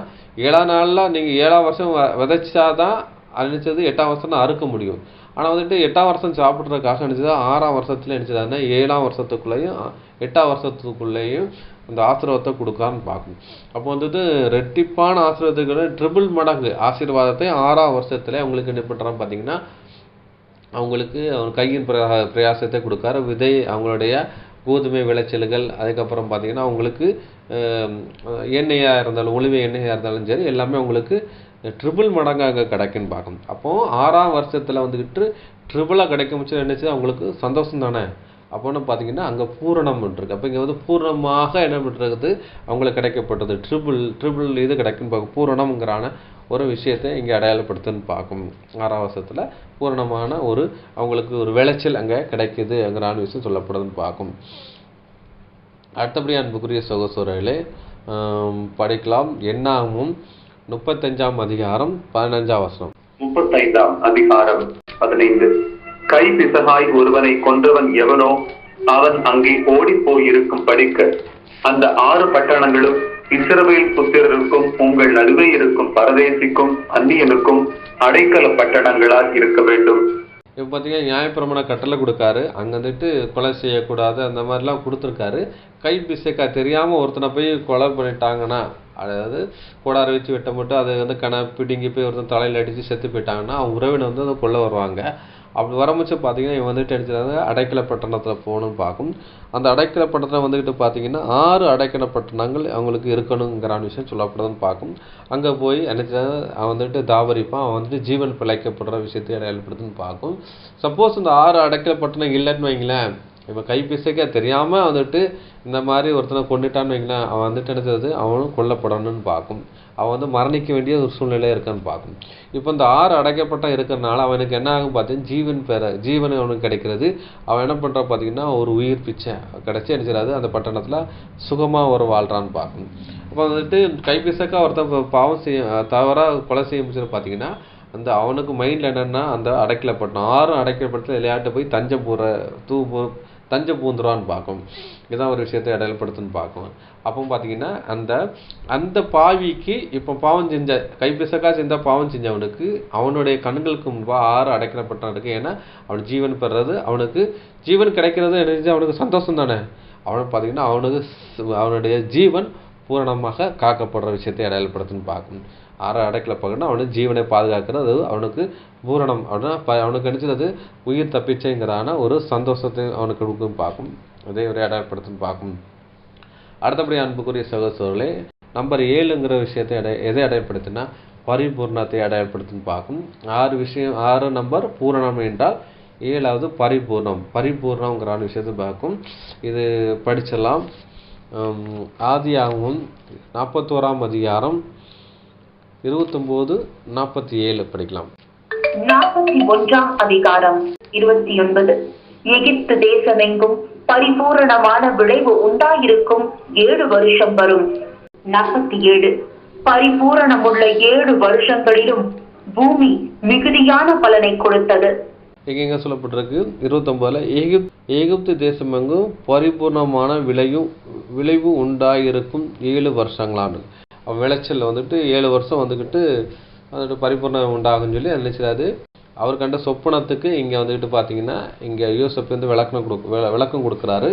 7ஆம் நாளில் நீங்கள் 7ஆம் வருஷம் விதைச்சாதான் அனுப்பிச்சது 8ஆம் வருஷம் தான் அறுக்க முடியும். ஆனால் வந்துட்டு 8ஆம் வருஷம் சாப்பிட்றதுக்காக அனுப்பிச்சது 6ஆம் வருஷத்தில் அனுப்பிச்சதுன்னா 7ஆம் வருஷத்துக்குள்ளேயும் 8ஆம் வருஷத்துக்குள்ளேயும் அந்த ஆசீர்வாதத்தை கொடுக்கான்னு பார்க்கணும். அப்போ வந்துட்டு ரெட்டிப்பான ஆசீர்வாதத்துக்கு ட்ரிபிள் மடங்கு ஆசீர்வாதத்தை 6ஆம் வருஷத்துல அவங்களுக்கு என்ன பண்ணுறான்னு பார்த்தீங்கன்னா அவங்களுக்கு அவங்க கையின் பிரயாசத்தை கொடுக்காரு. விதை அவங்களுடைய கோதுமை விளைச்சல்கள், அதுக்கப்புறம் பார்த்தீங்கன்னா அவங்களுக்கு எண்ணெயாக இருந்தாலும் ஒளிவை எண்ணெயாக இருந்தாலும் சரி எல்லாமே அவங்களுக்கு ட்ரிபிள் மடங்கு அங்கே கிடைக்குன்னு பார்க்கணும். அப்போது 6ஆம் வருஷத்தில் வந்துக்கிட்டு ட்ரிபிளாக கிடைக்கும்ச்சு என்னச்சு அவங்களுக்கு சந்தோஷம் தானே. அப்போன்னு பார்த்தீங்கன்னா அங்கே பூரணம் இருக்குது. அப்போ இங்கே வந்து பூரணமாக என்ன பண்ணுறது அவங்களுக்கு கிடைக்கப்பட்டது ட்ரிபிள் இது கிடைக்குன்னு பார்க்கும். பூரணம்ங்கிறான ஒரு விஷயத்தை இங்கே அடையாளப்படுத்துன்னு பார்க்கும். 6ஆம் வருஷத்தில் பூரணமான அவங்களுக்கு ஒரு விளைச்சல் அங்கே கிடைக்குதுங்கிற விஷயம் சொல்லப்படுதுன்னு பார்க்கும். அடுத்தபடி அன்புக்குரிய சகோதரர்களே படிக்கலாம். என்னாகும் 35ஆம் அதிகாரம் 15ஆம் வசனம். 35ஆம் அதிகாரம் 15. கை பிசகாய் ஒருவனை கொன்றவன் எவனோ அவன் அங்கே ஓடி போயிருக்கும் படிக்க அந்த 6 பட்டணங்களும் இஸ்ரவேல் புத்திரருக்கும் உங்கள் நடுவே இருக்கும் பரதேசிக்கும் அந்நியனுக்கும் அடைக்கல பட்டணங்களால் இருக்க வேண்டும். இப்போ பார்த்தீங்கன்னா நியாயப்பிரமாண கட்டளை கொடுக்காரு. அங்கே வந்துட்டு கொலை செய்யக்கூடாது அந்த மாதிரிலாம் கொடுத்துருக்காரு. கை பிசைக்கா தெரியாமல் ஒருத்தனை போய் கொலை பண்ணிட்டாங்கன்னா அதாவது கோடாரி வச்சு வெட்டப்பட்டு அதை வந்து பிடுங்கி போய் ஒருத்தன் தலையில் அடித்து செத்து போயிட்டாங்கன்னா அவங்க உறவினர் வந்து அதை கொல்ல வருவாங்க. அப்படி வரமுச்சு பார்த்தீங்கன்னா இவன் வந்துட்டு அடிச்சது அடைக்கல பட்டணத்தில் போகணும்னு பார்க்கும். அந்த அடைக்கல பட்டணம் வந்துக்கிட்டு பார்த்தீங்கன்னா 6 அடைக்கல பட்டணங்கள் அவங்களுக்கு இருக்கணுங்கிற விஷயம் சொல்லப்படுதுன்னு பார்க்கும். அங்கே போய் நினைச்சது அவன் வந்துட்டு தாவரிப்பான், அவன் வந்துட்டு ஜீவன் பிழைக்கப்படுற விஷயத்தை அடையாளப்படுத்துன்னு பார்க்கும். சப்போஸ் இந்த 6 அடைக்கல பட்டணம் இல்லைன்னு வைங்களேன், இப்போ கைப்பிசைக்க தெரியாமல் வந்துட்டு இந்த மாதிரி ஒருத்தனை கொண்டுட்டான்னு வைங்களேன், அவன் வந்துட்டு நினைச்சது அவனும் கொல்லப்படணும்னு பார்க்கும். அவன் வந்து மரணிக்க வேண்டிய ஒரு சூழ்நிலை இருக்கான்னு பார்க்கும். இப்போ இந்த 6 அடைக்கப்பட்ட இருக்கிறனால அவனுக்கு என்ன ஆகும் பார்த்தீங்கன்னா ஜீவன் அவனுக்கு கிடைக்கிறது. அவன் என்ன பண்ணுறான் பார்த்தீங்கன்னா ஒரு உயிர் பிச்சை கிடைச்சி அடிச்சிடாது அந்த பட்டணத்தில் சுகமாக ஒரு வாழ்கிறான்னு பார்க்கும். அப்போ வந்துட்டு கைப்பிசக்கா ஒருத்தன் பாவம் தவறாக கொலை செய்ய முடிச்சு பார்த்தீங்கன்னா அந்த அவனுக்கு மைண்டில் என்னென்னா அந்த அடைக்கலப்பட்டணும் 6 அடைக்கப்பட்டு விளையாட்டு போய் தஞ்சை பூந்துருவான்னு பார்க்கும். இதான் ஒரு விஷயத்தை அடையாளப்படுத்துன்னு பார்க்கும். அப்போ பார்த்தீங்கன்னா அந்த பாவிக்கு இப்போ பாவம் செஞ்ச கைப்பிசக்கா செஞ்ச பாவம் செஞ்சவனுக்கு அவனுடைய கண்களுக்கு முன்பாக 6 அடைக்கப்பட்டான் இருக்கு. ஏன்னா அவன் ஜீவன் பெறுறது, அவனுக்கு ஜீவன் கிடைக்கிறது என்ன அவனுக்கு சந்தோஷம் தானே. அவனுக்கு பார்த்தீங்கன்னா அவனுடைய ஜீவன் பூரணமாக காக்கப்படுற விஷயத்தை அடையாளப்படுத்துன்னு பார்க்கணும். 6 அடைக்கல பகன்னா அவனுக்கு ஜீவனை பாதுகாக்கிறது, அவனுக்கு பூரணம் அப்படின்னா அவனுக்கு நினைச்சது உயிர் தப்பிச்சைங்கிறான ஒரு சந்தோஷத்தை அவனுக்கு கொடுக்கும் பார்க்கும். அதே ஒரு அடையாளப்படுத்துன்னு பார்க்கும். அடுத்தபடி அன்புக்குரிய சகோதரர்களே, நம்பர் 7ங்கிற விஷயத்தை எதை அடையாளப்படுத்தினா பரிபூர்ணத்தை அடையாளப்படுத்துன்னு பார்க்கும். 6 நம்பர் பூரணம் என்றால் 7வது பரிபூர்ணங்கிற விஷயத்தை பார்க்கும். இது படிச்சலாம். ஆதியாகமம் 41ஆம் அதிகாரம் 29-47 படிக்கலாம். 41ஆம் அதிகாரம் 29. எகிப்து தேசமெங்கும் பரிபூரணமான விளைவு உண்டாயிருக்கும் 7 வருஷம் வரும். 47. பரிபூரணமுள்ள 7 வருஷங்களிலும் பூமி மிகுதியான பலனை கொடுத்தது. எங்க சொல்லப்பட்டிருக்கு 29ல எகிப்து தேசமெங்கும் பரிபூர்ணமான விளைவு உண்டாயிருக்கும் 7 வருஷங்களான்னு. விளைச்சல் வந்துட்டு 7 வருஷம் வந்துக்கிட்டு பரிபூர்ணம் உண்டாகுன்னு சொல்லி நினைச்சாரு. அவர் கண்ட சொப்பனத்துக்கு இங்கே வந்துக்கிட்டு பார்த்தீங்கன்னா இங்கே யோசப் வந்து விளக்கம் கொடுக்குறாரு.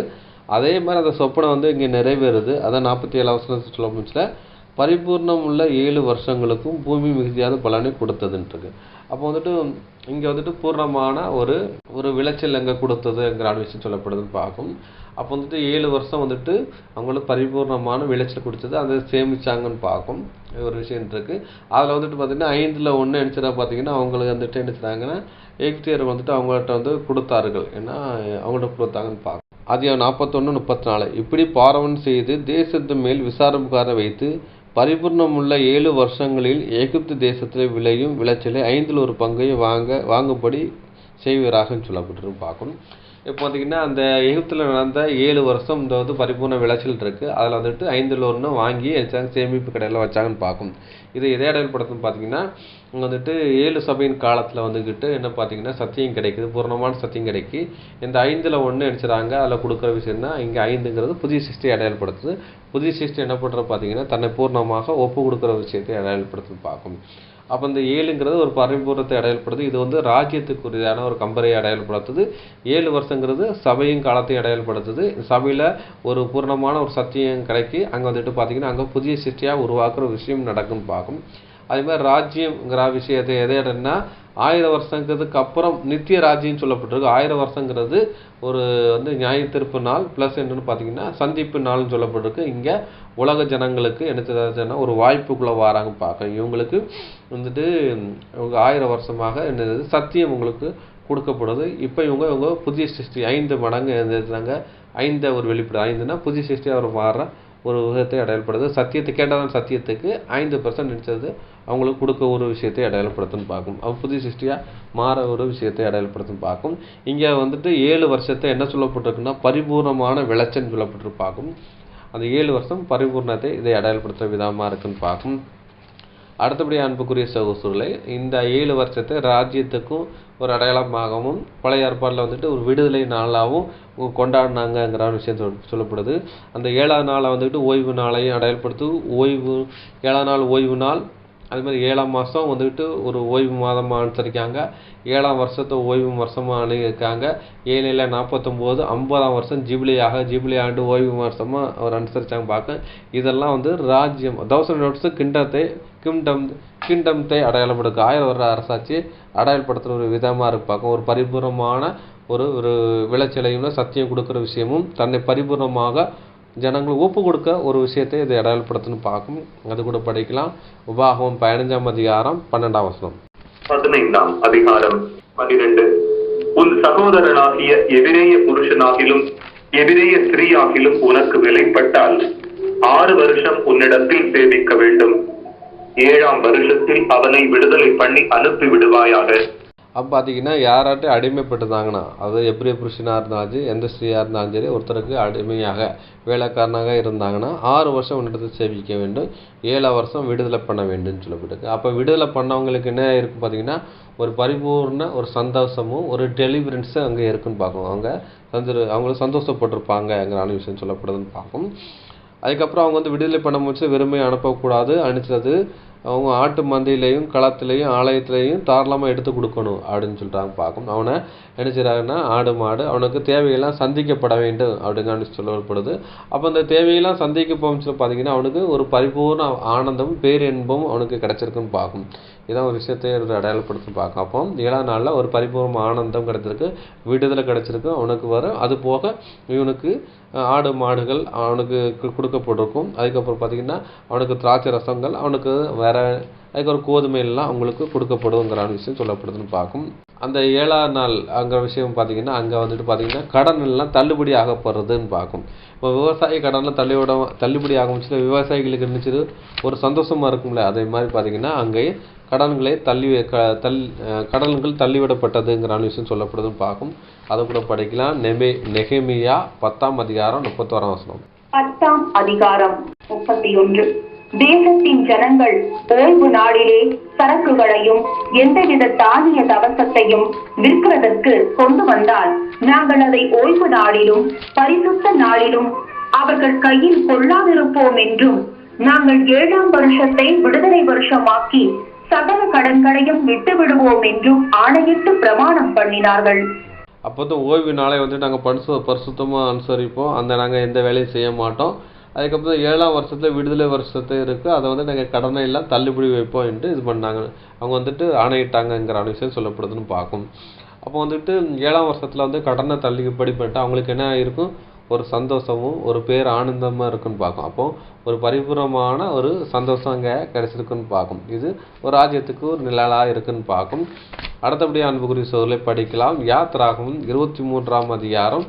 அதே மாதிரி அந்த சொப்பனம் வந்து இங்கே நிறைவேறுது. அதான் 47 வசனத்தை சொல்ல முடியல. பரிபூர்ணம் உள்ள 7 வருஷங்களுக்கும் பூமி மிகுதியான பலனை கொடுத்ததுன்றது. அப்போ வந்துட்டு இங்கே வந்துட்டு பூர்ணமான ஒரு விளைச்சல் எங்கே கொடுத்ததுங்கிற விஷயம் சொல்லப்படுதுன்னு பார்க்கும். அப்போ வந்துட்டு 7 வருஷம் வந்துட்டு அவங்களுக்கு பரிபூர்ணமான விளைச்சல் கொடுத்தது, அதை சேமிச்சாங்கன்னு பார்க்கும். ஒரு விஷயம் இருக்கு. அதில் வந்துட்டு பார்த்தீங்கன்னா 5ல் 1 நினச்சதா பார்த்தீங்கன்னா அவங்களுக்கு வந்துட்டு என்ன செய்றாங்கன்னா எகிப்தியர் வந்துட்டு அவங்கள்ட்ட வந்து கொடுத்தார்கள். ஏன்னா அவங்கள்ட்ட கொடுத்தாங்கன்னு பார்க்கும். அது 41-34. இப்படி பார்வன் செய்து தேசத்து மேல் விசாரணைக்கார வைத்து பரிபூர்ணம் உள்ள 7 வருஷங்களில் எகிப்து தேசத்தில் விளையும் விளைச்சலை 5ல் 1 பங்கை வாங்கும்படி செய்வீராகன்னு சொல்லப்பட்டிருக்கு பார்க்கணும். இப்போ பார்த்தீங்கன்னா அந்த எகிப்தில் நடந்த 7 வருஷம் இந்த வந்து பரிபூர்ண விளைச்சல் இருக்குது. அதில் வந்துட்டு 5ல் 1 வாங்கி சேமிப்பு கடையில் வச்சாங்கன்னு பார்க்கும். இது எதை அடையாளப்படுத்துன்னு பார்த்தீங்கன்னா இங்கே வந்துட்டு 7 சபையின் காலத்தில் வந்துக்கிட்டு என்ன பார்த்தீங்கன்னா சத்தியம் கிடைக்குது, பூர்ணமான சத்தியம் கிடைக்கி. இந்த 5ல் 1 நினச்சிடாங்க அதில் கொடுக்குற விஷயம்னா இங்கே 5ங்கிறது புதிய சிருஷ்டியை அடையாளப்படுத்துது. புதிய சிருஷ்டி என்ன பண்ணுற பார்த்தீங்கன்னா தன்னை பூர்ணமாக ஒப்பு கொடுக்குற விஷயத்தை அடையாளப்படுத்துன்னு பார்க்கும். அப்போ இந்த 7ங்கிறது ஒரு பரிபூர்ணத்தை அடையாளப்படுது. இது வந்து ராஜ்யத்துக்குரியான ஒரு கம்பரை அடையாளப்படுத்துது. 7 வருஷங்கிறது சபையின் காலத்தை அடையாளப்படுத்துது. சபையில் ஒரு பூர்ணமான ஒரு சத்தியம் கிடைக்கி அங்கே வந்துட்டு பார்த்தீங்கன்னா அங்கே புதிய சிருஷ்டியாக உருவாக்குற விஷயம் நடக்குன்னு பார்க்கும். அதே மாதிரி ராஜ்யங்கிற விஷயத்தை எதை இடன்னா 1000 வருஷங்கிறதுக்கு அப்புறம் நித்திய ராஜ்யம் சொல்லப்பட்டிருக்கு. 1000 வருஷங்கிறது ஒரு வந்து நியாய தீர்ப்பு நாள் ப்ளஸ் என்னன்னு பார்த்தீங்கன்னா சந்திப்பு நாள்னு சொல்லப்பட்டிருக்கு. இங்கே உலக ஜனங்களுக்கு என்ன ஒரு வாய்ப்புக்குள்ளே வராங்க பார்க்க. இவங்களுக்கு வந்துட்டு இவங்க 1000 வருஷமாக என்னது சத்தியம் உங்களுக்கு கொடுக்கப்படுது. இப்போ இவங்க புதிய சிருஷ்டி 5 மடங்கு எழுந்திருந்தாங்க. 5 ஒரு வெளிப்படு 5னா புதிய சிருஷ்டி அவர் மாறுற ஒரு விதத்தை அடையாளப்படுது. சத்தியத்தை கேட்டாலும் சத்தியத்துக்கு 5% நினைச்சது அவங்களுக்கு கொடுக்க ஒரு விஷயத்தை அடையாளப்படுத்துன்னு பார்க்கும். அவங்க புதிய சிருஷ்டியாக மாற ஒரு விஷயத்தை அடையாளப்படுத்துன்னு பார்க்கும். இங்கே வந்துட்டு 7 வருஷத்தை என்ன சொல்லப்பட்டிருக்குன்னா பரிபூர்ணமான விளைச்சல் சொல்லப்பட்டு பார்க்கும். அந்த 7 வருஷம் பரிபூர்ணத்தை இதை அடையாளப்படுத்துகிற விதமாக இருக்குன்னு பார்க்கும். அடுத்தபடி அன்புக்குரிய சகோதரர்களே, இந்த 7 வருஷத்தை ராஜ்யத்துக்கும் ஒரு அடையாளமாகவும் பழைய ஏற்பாட்டில் வந்துட்டு ஒரு விடுதலை நாளாகவும் கொண்டாடினாங்கிற விஷயம் சொல்லப்படுது. அந்த 7ஆவது நாளை வந்துட்டு ஓய்வு நாளையும் அடையாளப்படுத்து. 7ஆம் நாள் ஓய்வு நாள் அது மாதிரி 7ஆம் மாதம் வந்துட்டு ஒரு ஓய்வு மாதமாக அனுசரிக்காங்க. 7ஆம் வருஷத்தை ஓய்வு வருஷமாக அணுகிருக்காங்க. 7 49 50ஆம் வருஷம் ஜூபிலி ஆண்டு ஓய்வு வருஷமாக அவர் அனுசரித்தாங்க பார்க்க. இதெல்லாம் வந்து ராஜ்யம் 1000 வருஷம் கிங்டம்த்தை அடையாளப்படுத்தும். 1000 வருட அரசாட்சி அடையாளப்படுத்துகிற ஒரு விதமாக இருக்கு பார்க்க. ஒரு பரிபூர்ணமான ஒரு விளைச்சலையும் சத்தியம் கொடுக்குற விஷயமும் தன்னை பரிபூர்ணமாக ஜனங்கள் ஒப்பு கொடுக்க ஒரு விஷயத்தை இதை அடையாளப்படுத்தணும் பார்க்கும். அது கூட படிக்கலாம். உபாகமம் 15ஆம் அதிகாரம் 12ஆம் வசனம். 15ஆம் அதிகாரம் 12. உன் சகோதரனாகிய எபிரேய புருஷனாகிலும் எபிரேய ஸ்திரீயாகிலும் உனக்கு விலைப்பட்டால் 6 வருஷம் உன்னிடத்தில் சேவிக்க வேண்டும். 7ஆம் வருஷத்தில் அவனை விடுதலை பண்ணி அனுப்பி விடுவாயாக. அப்போ பார்த்தீங்கன்னா யாராட்டும் அடிமைப்பட்டுதாங்கன்னா, அது எப்படி புருஷனாக இருந்தாலும் சரி, எந்த ஸ்திரீயாக இருந்தாலும் சரி, ஒருத்தருக்கு அடிமையாக வேலைக்காரனாக இருந்தாங்கன்னா 6 வருஷம் உன்னிடத்தில் சேவிக்க வேண்டும். 7ஆம் வருஷம் விடுதலை பண்ண வேண்டும்னு சொல்லப்பட்டிருக்கு. அப்போ விடுதலை பண்ணவங்களுக்கு என்ன இருக்கும் பார்த்தீங்கன்னா, ஒரு பரிபூர்ண ஒரு சந்தோஷமும் ஒரு டெலிவரன்ஸும் அங்கே இருக்குன்னு பார்க்கணும். அவங்களும் சந்தோஷப்பட்டிருப்பாங்கங்கிற விஷயம் சொல்லப்படுதுன்னு பார்க்கும். அதுக்கப்புறம் அவங்க வந்து விடுதலை பண்ண முடிச்சு வெறுமையை அனுப்பக்கூடாது. அனுப்பிச்சது அவங்க ஆட்டு மந்தையிலையும் களத்திலையும் ஆலயத்திலையும் தாராளமாக எடுத்து கொடுக்கணும் அப்படின்னு சொல்கிறாங்க பார்க்கும். அவனை என்ன செய்கிறாங்கன்னா, ஆடு மாடு அவனுக்கு தேவையெல்லாம் சந்திக்கப்பட வேண்டும் அப்படிங்கிற சொல்லப்படுது. அப்போ அந்த தேவையெல்லாம் சந்திக்க போச்சு பார்த்தீங்கன்னா அவனுக்கு ஒரு பரிபூர்ண ஆனந்தம் பேரின்பம் அவனுக்கு கிடைச்சிருக்குன்னு பார்க்கும். இதான் ஒரு விஷயத்தை அடையாளப்படுத்தி பார்க்கும். அப்போ 7ஆம் நாளில் ஒரு பரிபூர்ண ஆனந்தம் கிடைச்சிருக்கு, விடுதலை கிடைச்சிருக்கு அவனுக்கு வரும். அது போக இவனுக்கு ஆடு மாடுகள் அவனுக்கு கொடுக்கப்பட்டிருக்கும். அதுக்கப்புறம் பார்த்தீங்கன்னா அவனுக்கு திராட்சை ரசங்கள் அவனுக்கு அதுக்கப்புறம் கோதுமையெல்லாம் அவங்களுக்கு கொடுக்கப்படுங்கிற விஷயம் சொல்லப்படுதுன்னு பார்க்கும். அந்த 7ஆம் நாள் அங்கே விஷயம் பார்த்தீங்கன்னா அங்கே வந்துட்டு பார்த்தீங்கன்னா கடன் எல்லாம் தள்ளுபடி ஆகப்படுறதுன்னு பார்க்கும். இப்போ விவசாய கடனில் தள்ளுபடி ஆகமிச்சு விவசாயிகளுக்கு இருந்துச்சு ஒரு சந்தோஷமாக இருக்கும்ல, அதே மாதிரி பார்த்தீங்கன்னா அங்கே கடன்கள் தள்ளிவிடப்பட்டதுங்கிற விஷயம் சொல்லப்படுதுன்னு பார்க்கும். அதை கூட படிக்கலாம். நெகேமியா 10ஆம் அதிகாரம் 31ஆம் வசனம். 10ஆம் அதிகாரம் 31. தேசத்தின் ஜனங்கள் ஓய்வு நாளிலே சரக்குகளையும் எந்தவித தானிய தவசத்தையும் விற்கிறதற்கு கொண்டு வந்தால் நாங்கள் அதை ஓய்வு நாளிலும் பரிசுத்த நாளிலும் அவர்கள் கையில் கொள்ளாதிருப்போம் என்றும், நாங்கள் 7ஆம் வருஷத்தை விடுதலை வருஷமாக்கி சகல கடன்களையும் விட்டு விடுவோம் என்றும் ஆணையிட்டு பிரமாணம் பண்ணினார்கள். அப்போ தான் ஓய்வு நாளை வந்துட்டு நாங்கள் பரிசுத்தமாக அனுசரிப்போம். நாங்கள் எந்த வேலையும் செய்ய மாட்டோம். அதுக்கப்புறம் 7ஆம் வருஷத்தில் விடுதலை வருஷத்தை இருக்குது, அதை வந்து நாங்கள் கடனை எல்லாம் தள்ளுபடி வைப்போம் என்று இது பண்ணாங்க. அவங்க வந்துட்டு ஆணையிட்டாங்கங்கிற விஷயம் சொல்லப்படுதுன்னு பார்க்கும். அப்போ வந்துட்டு 7ஆம் வருஷத்தில் வந்து கடனை தள்ளுபடி பண்ணிட்டு அவங்களுக்கு என்ன இருக்கும், ஒரு சந்தோஷமும் ஒரு பேர் ஆனந்தமாக இருக்குன்னு பார்க்கும். அப்போ ஒரு பரிபூர்ணமான ஒரு சந்தோஷம் அங்கே கிடைச்சிருக்குன்னு பார்க்கும். இது ஒரு ராஜ்யத்துக்கு ஒரு நிழலாக இருக்குன்னு பார்க்கும். அடுத்தபடி அன்புக்குரிய சோதனை படிக்கலாம். யாத்ராகமம் 23ஆம் அதிகாரம்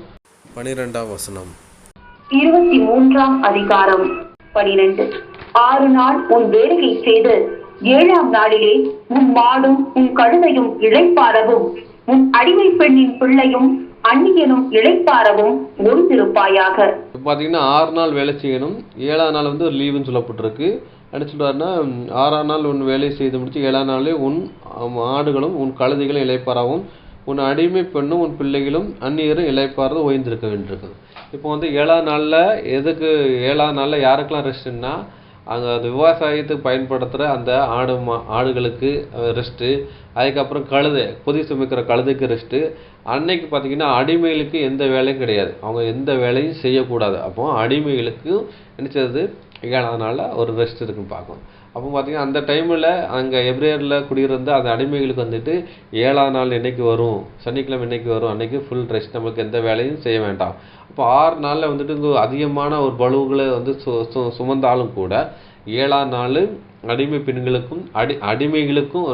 12ஆம் வசனம். 23ஆம் அதிகாரம் 12. 6 நாள் உன் வேலையை செய்து 7ஆம் நாளிலே உன் மாடும் உன் கழுதையும் இளைப்பாறவும் உன் அடிமை பெண்ணின் பிள்ளையும் அந்நியனும் இளைப்பாறவும் ஓய்ந்திருப்பாயாக. பார்த்தீங்கன்னா 6 நாள் வேலை செய்யணும், 7ஆம் நாள் வந்து ஒரு லீவுன்னு சொல்லப்பட்டிருக்கு. என்ன சொல்றாருன்னா, 6ஆம் நாள் உன் வேலையை செய்து முடிச்சு 7ஆம் நாளே உன் மாடுகளும் உன் கழுதைகளும் இளைப்பாறவும் உன் அடிமை பெண்ணும் உன் பிள்ளைகளும் அந்நியரும் இளைப்பாறது ஓய்ந்திருக்க வேண்டியிருக்கு. இப்போ வந்து 7ஆம் நாளில் எதுக்கு 7ஆம் நாளில் யாருக்கெல்லாம் ரெஸ்ட்டுன்னா, அங்கே அந்த விவசாயத்துக்கு பயன்படுத்துகிற அந்த ஆடுகளுக்கு ரெஸ்ட்டு, அதுக்கப்புறம் புதிய சுமைக்கிற கழுதைக்கு ரெஸ்ட்டு. அன்னைக்கு பார்த்தீங்கன்னா அடிமைகளுக்கு எந்த வேலையும் கிடையாது, அவங்க எந்த வேலையும் செய்யக்கூடாது. அப்போ அடிமைகளுக்கு நினச்சது 7ஆம் நாளில் ஒரு ரெஸ்ட் இருக்குன்னு பார்க்கணும். அப்போ பார்த்தீங்கன்னா அந்த டைமில் அங்கே எப்ரேயரில் குடியிருந்த அந்த அடிமைகளுக்கு வந்துட்டு 7ஆம் நாள் என்னைக்கு வரும், சனிக்கிழமை என்னைக்கு வரும், அன்னைக்கு ஃபுல் ரெஸ்ட், நம்மளுக்கு எந்த வேலையும் செய்ய வேண்டாம். அப்போ 6 நாளில் வந்துட்டு இங்கே அதிகமான ஒரு பலுவுகளை வந்து சுமந்தாலும் கூட 7ஆம் நாள் அடிமை பெண்களுக்கும் அடிமைகளுக்கும்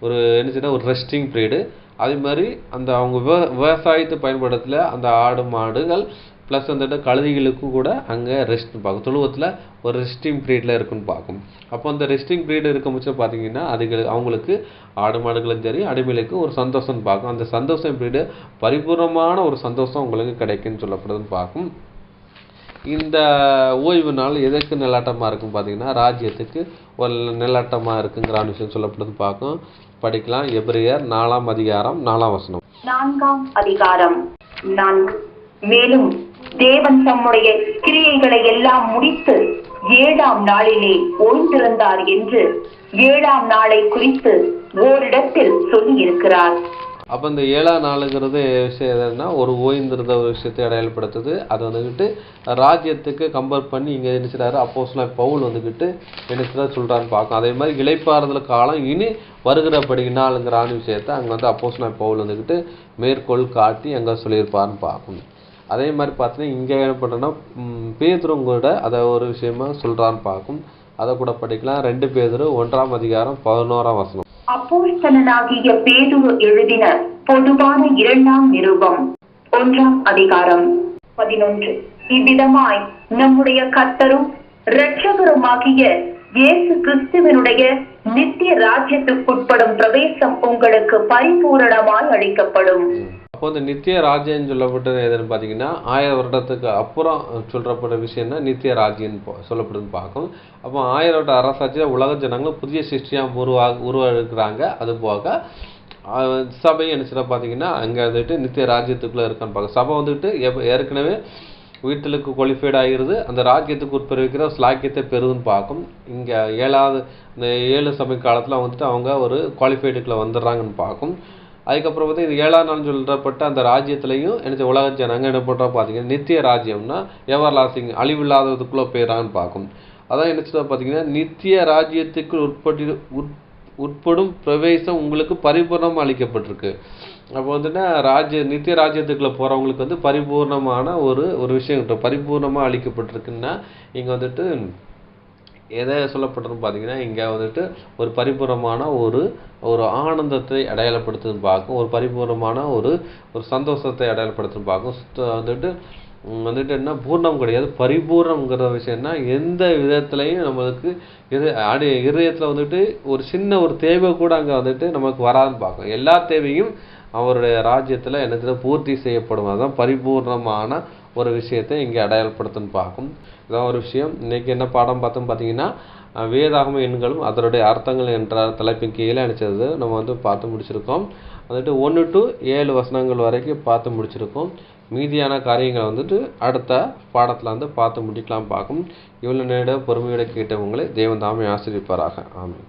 ஒரு என்ன செய்யணும், ஒரு ரெஸ்டிங் பீரியடு. அதே மாதிரி அந்த அவங்க விவசாயத்தை பயன்படுத்தல அந்த ஆடு மாடுகள் ப்ளஸ் வந்துட்டு கழுதைகளுக்கும் கூட அங்கே ரெஸ்ட் பார்க்கும். தொழுவத்தில் ஒரு ரெஸ்டிங் பீரியடில் இருக்குன்னு பார்க்கும். அப்போ அந்த ரெஸ்டிங் பீரியட் இருக்க முச்சு பார்த்தீங்கன்னா அவங்களுக்கு ஆடு மாடுகளுக்கும் சரி அடிமைகளுக்கும் ஒரு சந்தோஷம் பார்க்கும். அந்த சந்தோஷம் பீரியடு பரிபூர்ணமான ஒரு சந்தோஷம் உங்களுக்கு கிடைக்குன்னு சொல்லப்படுதுன்னு பார்க்கும். இந்த ஓய்வு நாள் எதற்கு நிலாட்டமாக இருக்கும் பார்த்தீங்கன்னா, ராஜ்யத்துக்கு ஒரு நிலாட்டமாக இருக்குங்கிற விஷயம் சொல்லப்படுது பார்க்கும். படிக்கலாம். எபிரேயர் 4ஆம் அதிகாரம் 4ஆம் வசனம். 4ஆம் அதிகாரம் 4. மேலும் தேவன் தம்முடைய கிரியைகளை எல்லாம் முடித்து 7ஆம் நாளிலே ஓய்ந்திருந்தார் என்று 7ஆம் நாளை குறித்து ஓரிடத்தில் சொல்லியிருக்கிறார். அப்போ இந்த 7ஆம் நாளுங்கிறது விஷயம் எதுன்னா ஒரு ஓய்ந்திருந்த ஒரு விஷயத்தை அடையாளப்படுத்துது. அது வந்துக்கிட்டு ராஜ்யத்துக்கு கம்பேர் பண்ணி இங்கே என்ன செய்றாரு அப்போஸ்தலன் பவுல் வந்துக்கிட்டு என்ன செய்றாரு சொல்கிறான்னு பார்க்கும். அதே மாதிரி இளைப்பாறுதல் காலம் இனி வருகிறபடினாலுங்கிற விஷயத்தை அங்கே வந்து அப்போஸ்தலன் பவுல் வந்துக்கிட்டு மேற்கோள் காட்டி அங்கே சொல்லியிருப்பாருன்னு பார்க்கணும். அதே மாதிரி பார்த்தீங்கன்னா இங்கே என்ன பண்ணுறோன்னா பேதுரும் கூட அதை ஒரு விஷயமா சொல்கிறான்னு பார்க்கும். அதை கூட படிக்கலாம். 2 பேதுரு 1ஆம் அதிகாரம் 11ஆம் வசனம். அப்போஸ்தலனாகிய பேதுரு எழுதின பொதுவான 2ஆம் நிருபம் 1ஆம் அதிகாரம் 11. இவ்விதமாய் நம்முடைய கர்த்தரும் இரட்சகருமாகிய இயேசு கிறிஸ்துவினுடைய நித்திய ராஜ்யத்துக்குட்படும் பிரவேசம் உங்களுக்கு பரிபூரணமாய் அளிக்கப்படும். அப்போ இந்த நித்திய ராஜ்யம் சொல்லப்பட்டது எதுன்னு பார்த்தீங்கன்னா 1000 வருடத்துக்கு அப்புறம் சொல்லப்பட்ட விஷயம்னா நித்திய ராஜ்யம் சொல்லப்படுதுன்னு பார்க்கும். அப்போ 1000 வருட அரசாட்சியில் உலக ஜனங்களும் புதிய சிருஷ்டியாக உருவாக்குறாங்க. அது போக சபை என்ன சொல்ல பார்த்தீங்கன்னா அங்கே வந்துட்டு நித்திய ராஜ்யத்துக்குள்ளே இருக்கான்னு பார்க்க. சபை வந்துட்டு ஏற்கனவே வீட்டிலுக்கு குவாலிஃபைட் ஆகிறது. அந்த ராஜ்யத்துக்கு உட்பிரவிக்கிற ஸ்லாக்கியத்தை பெறுதுன்னு பார்க்கும். இங்கே இந்த 7 சபை காலத்தில் வந்துட்டு அவங்க ஒரு குவாலிஃபைடுக்குள்ளே வந்துடுறாங்கன்னு பார்க்கும். அதுக்கப்புறம் வந்து இது 7ஆம் நாள் சொல்லப்பட்ட அந்த ராஜ்யத்துலையும் என்ன உலக ஜனங்க என்ன பண்ணுறா பார்த்தீங்கன்னா நித்திய ராஜ்யம்னா எவர்லாஸ்டிங் அழிவில்லாததுக்குள்ளே போயிடறான்னு பார்க்கும். அதான் என்ன சொல்ல பார்த்தீங்கன்னா நித்திய ராஜ்யத்துக்கு உட்படும் பிரவேசம் உங்களுக்கு பரிபூர்ணமாக அளிக்கப்பட்டிருக்கு. அப்போ வந்துட்டு நித்திய ராஜ்யத்துக்குள்ளே போகிறவங்களுக்கு வந்து பரிபூர்ணமான ஒரு விஷயம் பரிபூர்ணமாக அளிக்கப்பட்டிருக்குன்னா இங்கே வந்துட்டு எதை சொல்லப்பட்டிருன்னு பார்த்தீங்கன்னா இங்கே வந்துட்டு ஒரு பரிபூர்ணமான ஒரு ஆனந்தத்தை அடையாளப்படுத்துன்னு பார்க்கும். ஒரு பரிபூர்ணமான ஒரு சந்தோஷத்தை அடையாளப்படுத்துன்னு பார்க்கும். வந்துட்டு என்ன பூர்ணம் கிடையாது, பரிபூர்ணம்ங்கிற விஷயம்னா எந்த விதத்துலையும் நம்மளுக்கு இதயத்தில் வந்துட்டு ஒரு சின்ன ஒரு தேவை கூட அங்கே வந்துட்டு நமக்கு வராதுன்னு பார்க்கும். எல்லா தேவையும் அவருடைய ராஜ்யத்தில் என்னத்தில் பூர்த்தி செய்யப்படும். அதுதான் பரிபூர்ணமான ஒரு விஷயத்தை இங்கே அடையாளப்படுத்துன்னு பார்க்கும். இதான் ஒரு விஷயம். இன்றைக்கி என்ன பாடம் பார்த்தோம் பார்த்தீங்கன்னா வேதாகம எண்களும் அதனுடைய அர்த்தங்கள் என்ற தலைப்பின் கீழே அனுப்பிச்சது நம்ம வந்து பார்த்து முடிச்சிருக்கோம். வந்துட்டு 1 to 7 வசனங்கள் வரைக்கும் பார்த்து முடிச்சிருக்கோம். மீதியான காரியங்களை வந்துட்டு அடுத்த பாடத்தில் வந்து பார்த்து முடிக்கலாம் பார்க்கும். இவ்வளோ நேரம் பொறுமையோட கேட்டவங்களை தேவன் தாமே ஆசீர்வதிப்பாராக. ஆமென்.